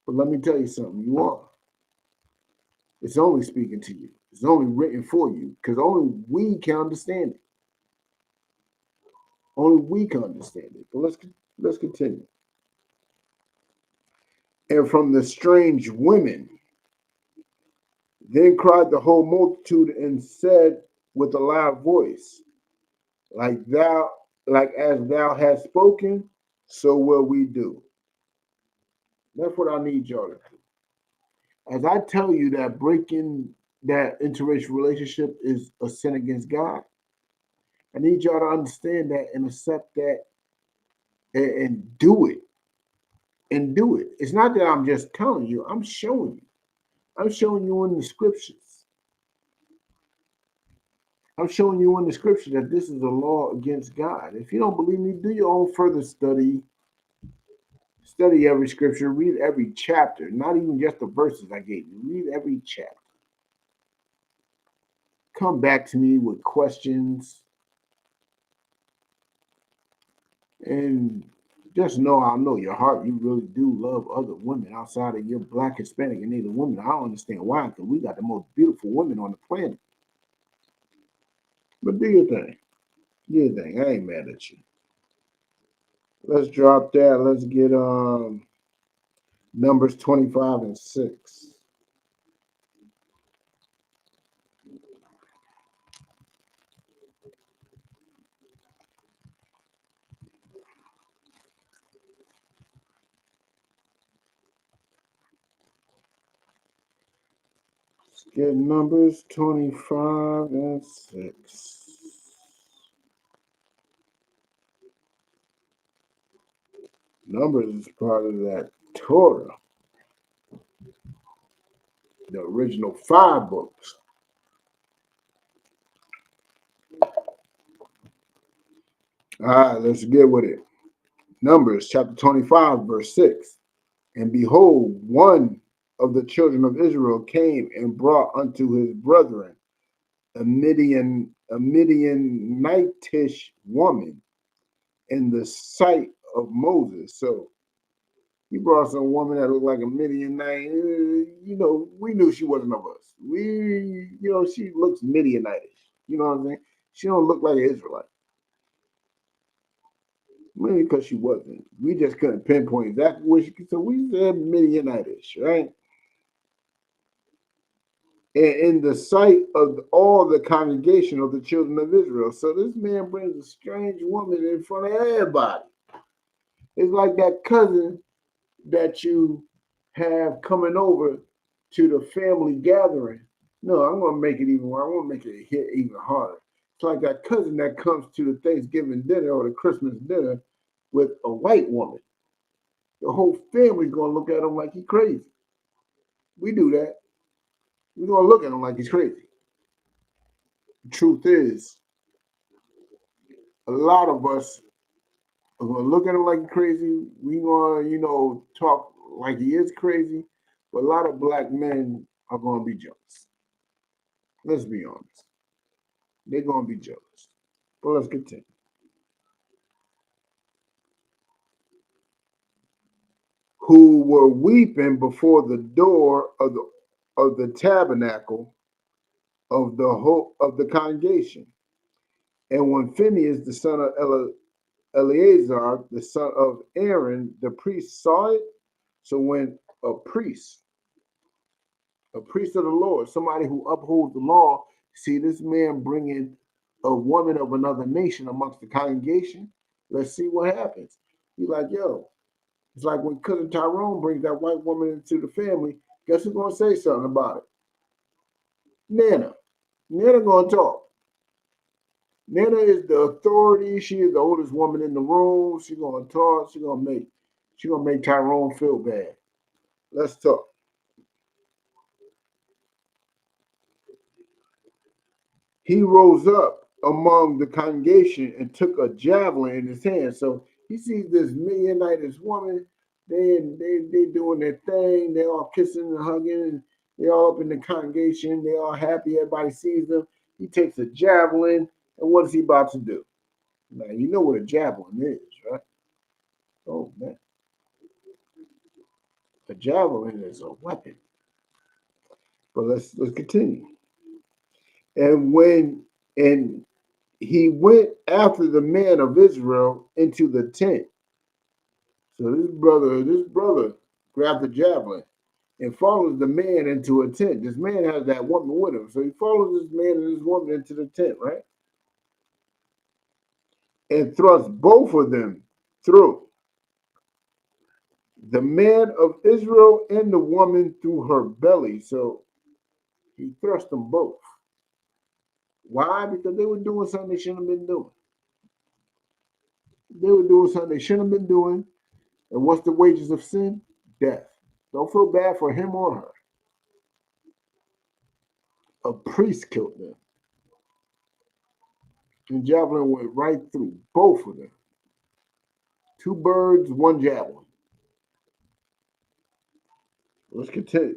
But let me tell you something, you are. It's only speaking to you. It's only written for you because only we can understand it. Only we can understand it. But let's continue. And from the strange women, then cried the whole multitude and said with a loud voice, like as thou hast spoken, so will we do. That's what I need y'all to do. As I tell you that breaking that interracial relationship is a sin against God, I need y'all to understand that and accept that and do it. And do it. It's not that I'm just telling you, I'm showing you. I'm showing you in the scriptures. I'm showing you in the scripture that this is a law against God. If you don't believe me, do your own further study. Study every scripture, read every chapter, not even just the verses I gave you. Read every chapter. Come back to me with questions and Just know I know your heart. You really do love other women outside of your black, Hispanic, and Native women. I don't understand why, because we got the most beautiful women on the planet. But do your thing. Do your thing. I ain't mad at you. Let's drop that. Let's get Numbers 25 and 6. Let's get Numbers 25 and 6. Numbers is part of that Torah, the original 5 books. All right, let's get with it. Numbers chapter 25, verse 6. And behold, one of the children of Israel came and brought unto his brethren a Midianitish woman in the sight of Moses. So he brought some woman that looked like a Midianite. We knew she wasn't of us. She looks Midianitish. You know what I'm saying? She don't look like an Israelite. Maybe because she wasn't. We just couldn't pinpoint exactly where she. So we said Midianitish, right? And in the sight of all the congregation of the children of Israel. So this man brings a strange woman in front of everybody. It's like that cousin that you have coming over to the family gathering. No, I'm going to make it even more. I'm going to make it hit even harder. It's like that cousin that comes to the Thanksgiving dinner or the Christmas dinner with a white woman. The whole family's going to look at him like he's crazy. We do that. We're going to look at him like he's crazy. The truth is, a lot of us are going to look at him like he's crazy. We're going to, talk like he is crazy. But a lot of black men are going to be jealous. Let's be honest. They're going to be jealous. But let's continue. Who were weeping before the door of the tabernacle of the congregation. And when Phinehas, the son of Eleazar, the son of Aaron, the priest, saw it, so when a priest of the Lord, somebody who upholds the law, see this man bringing a woman of another nation amongst the congregation, let's see what happens. He's like, yo, it's like when cousin Tyrone brings that white woman into the family, guess who's going to say something about it? Nana. Nana going to talk. Nana is the authority. She is the oldest woman in the room. She's going to talk. She's going to make Tyrone feel bad. Let's talk. He rose up among the congregation and took a javelin in his hand. So he sees this Midianitish woman. They doing their thing. They all kissing and hugging. And they all up in the congregation. They all happy. Everybody sees them. He takes a javelin. And what is he about to do? Now, you know what a javelin is, right? Oh, man. A javelin is a weapon. But let's continue. And he went after the man of Israel into the tent. So this brother grabbed the javelin and follows the man into a tent. This man has that woman with him. So he follows this man and this woman into the tent, right? And thrust both of them through. The man of Israel and the woman through her belly. So he thrust them both. Why? Because they were doing something they shouldn't have been doing. They were doing something they shouldn't have been doing. And what's the wages of sin? Death. Don't feel bad for him or her. A priest killed them. And javelin went right through both of them. 2 birds, 1 javelin. Let's continue.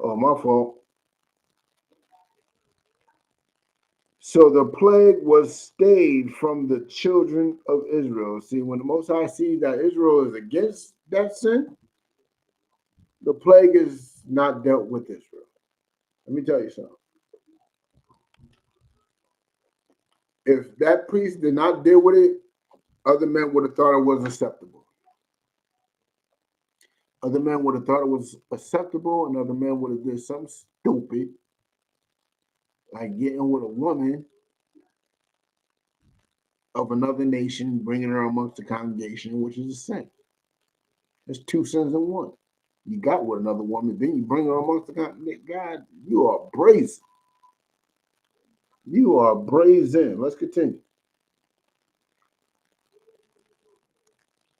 Oh, my fault. So the plague was stayed from the children of Israel. See, when the Most High sees that Israel is against that sin, the plague is not dealt with Israel. Let me tell you something. If that priest did not deal with it, other men would have thought it was acceptable. Other men would have thought it was acceptable, and other men would have did something stupid, like getting with a woman of another nation, bringing her amongst the congregation, which is a sin. There's two sins in one. You got with another woman, then you bring her amongst the congregation. God, you are brazen. You are brazen. Let's continue.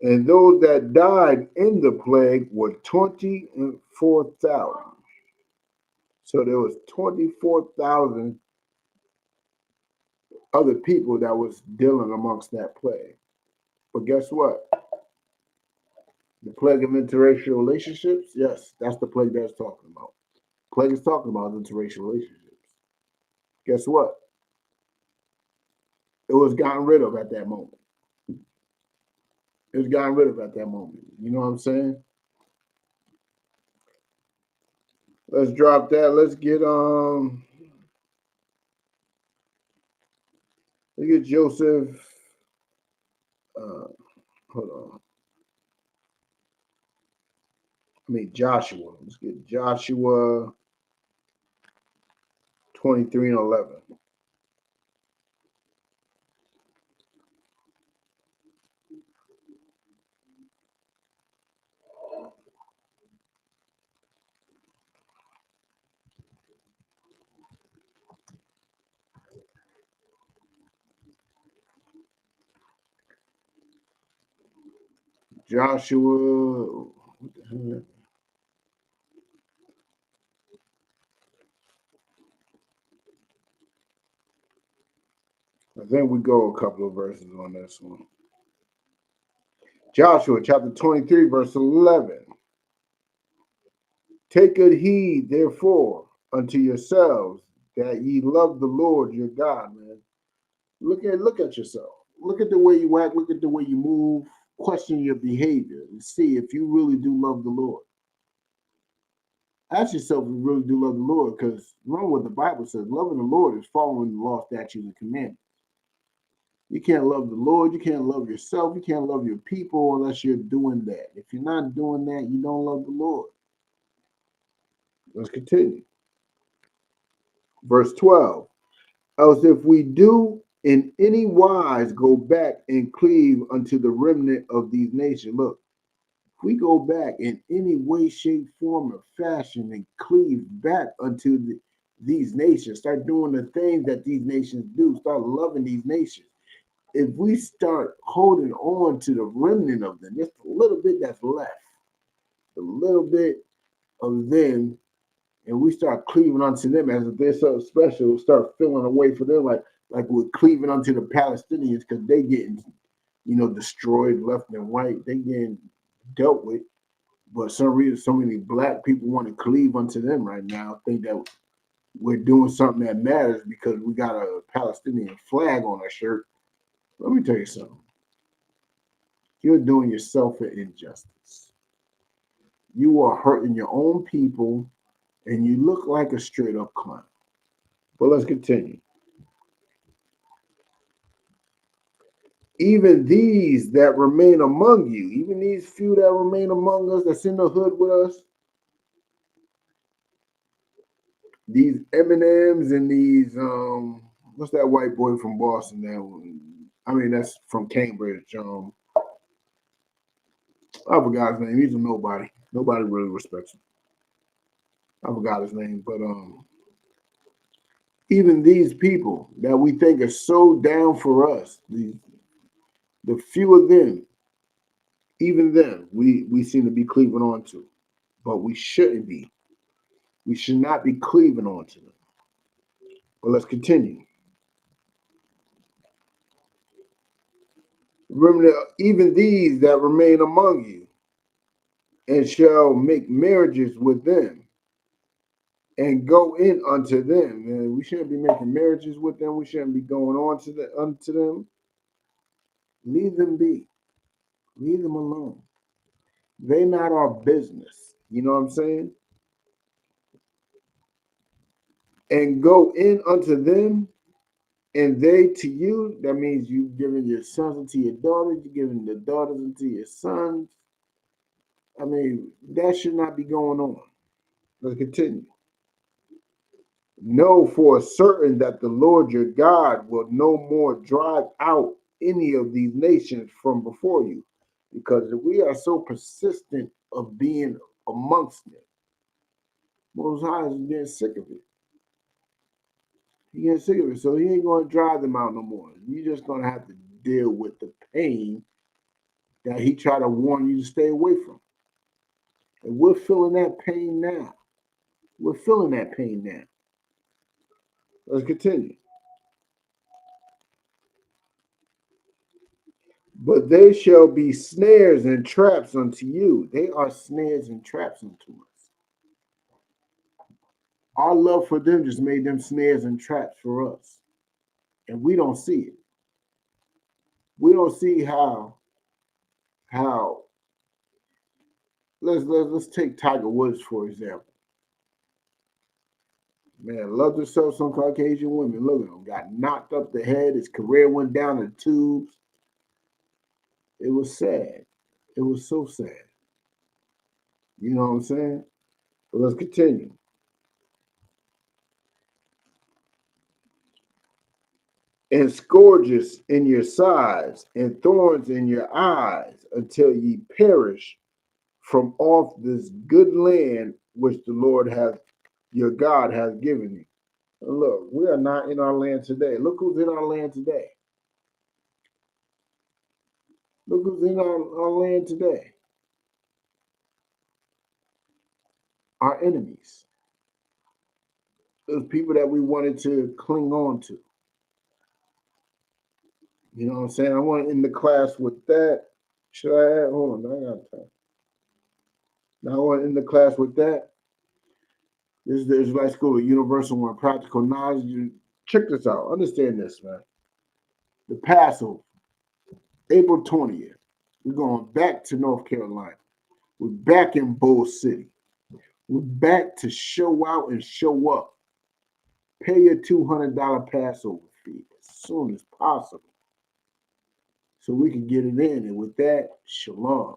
And those that died in the plague were 24,000. So there was 24,000 other people that was dealing amongst that plague. But guess what? The plague of interracial relationships, yes, that's the plague that's talking about. Plague is talking about interracial relationships. Guess what? It was gotten rid of at that moment. It was gotten rid of at that moment. You know what I'm saying? Let's drop that. Let's get Joseph. Hold on. Joshua. Let's get Joshua 23 and 11. Joshua. I think we go a couple of verses on this one. Joshua chapter 23, verse 11. Take good heed, therefore, unto yourselves, that ye love the Lord your God, man. Look at yourself. Look at the way you act. Look at the way you move. Question your behavior and see if you really do love the Lord. Ask yourself if you really do love the Lord, because remember what the Bible says. Loving the Lord is following the law, statutes, and commandments. You can't love the Lord. You can't love yourself. You can't love your people unless you're doing that. If you're not doing that, you don't love the Lord. Let's continue. Verse 12. Else if we do in any wise go back and cleave unto the remnant of these nations. Look, if we go back in any way, shape, form, or fashion and cleave back unto these nations, start doing the things that these nations do, start loving these nations. If we start holding on to the remnant of them, just a little bit that's left, a little bit of them, and we start cleaving unto them as if they're so special, start feeling a way for them like we're cleaving unto the Palestinians because they getting, destroyed left and right. They getting dealt with. But some reason, so many black people want to cleave unto them right now, think that we're doing something that matters because we got a Palestinian flag on our shirt. Let me tell you something. You're doing yourself an injustice. You are hurting your own people, and you look like a straight up clown. But let's continue. Even these that remain among you, even these few that remain among us, that's in the hood with us, these M&Ms and these what's that white boy from Boston that's from Cambridge. I forgot his name. He's a nobody. Nobody really respects him. I forgot his name, but even these people that we think are so down for us, the few of them, even them, we seem to be cleaving on to, but we shouldn't be. We should not be cleaving on to them. But let's continue. Remember that even these that remain among you, and shall make marriages with them, and go in unto them. And we shouldn't be making marriages with them. We shouldn't be going on to unto them. Leave them be. Leave them alone. They not our business. You know what I'm saying? And go in unto them, and they to you. That means you giving your sons unto your daughters, you giving the daughters unto your sons. I mean, that should not be going on. Let's continue. Know for certain that the Lord your God will no more drive out any of these nations from before you, because we are so persistent of being amongst them. Most High is getting sick of it. He getting sick of it, so he ain't going to drive them out no more. You're just going to have to deal with the pain that he tried to warn you to stay away from. And we're feeling that pain now. We're feeling that pain now. Let's continue. But they shall be snares and traps unto you. They are snares and traps unto us. Our love for them just made them snares and traps for us. And we don't see it. We don't see how let's take Tiger Woods for example. Man, loved herself some Caucasian women. Look at him. Got knocked up the head. His career went down the tubes. It was sad. It was so sad. You know what I'm saying? But let's continue. And scourges in your sides and thorns in your eyes until ye perish from off this good land which the Lord hath, your God hath given you. And look, we are not in our land today. Look who's in our land today. Look who's in our land today. Our enemies. Those people that we wanted to cling on to. You know what I'm saying? I want to end the class with that. Should I add? Hold on, I got time. Now I want to end the class with that. This is the Israelite School of Universal and Practical Knowledge. Check this out. Understand this, man. The Passover, April 20th. We're going back to North Carolina. We're back in Bull City. We're back to show out and show up. Pay your $200 Passover fee as soon as possible so we can get it in. And with that, shalom.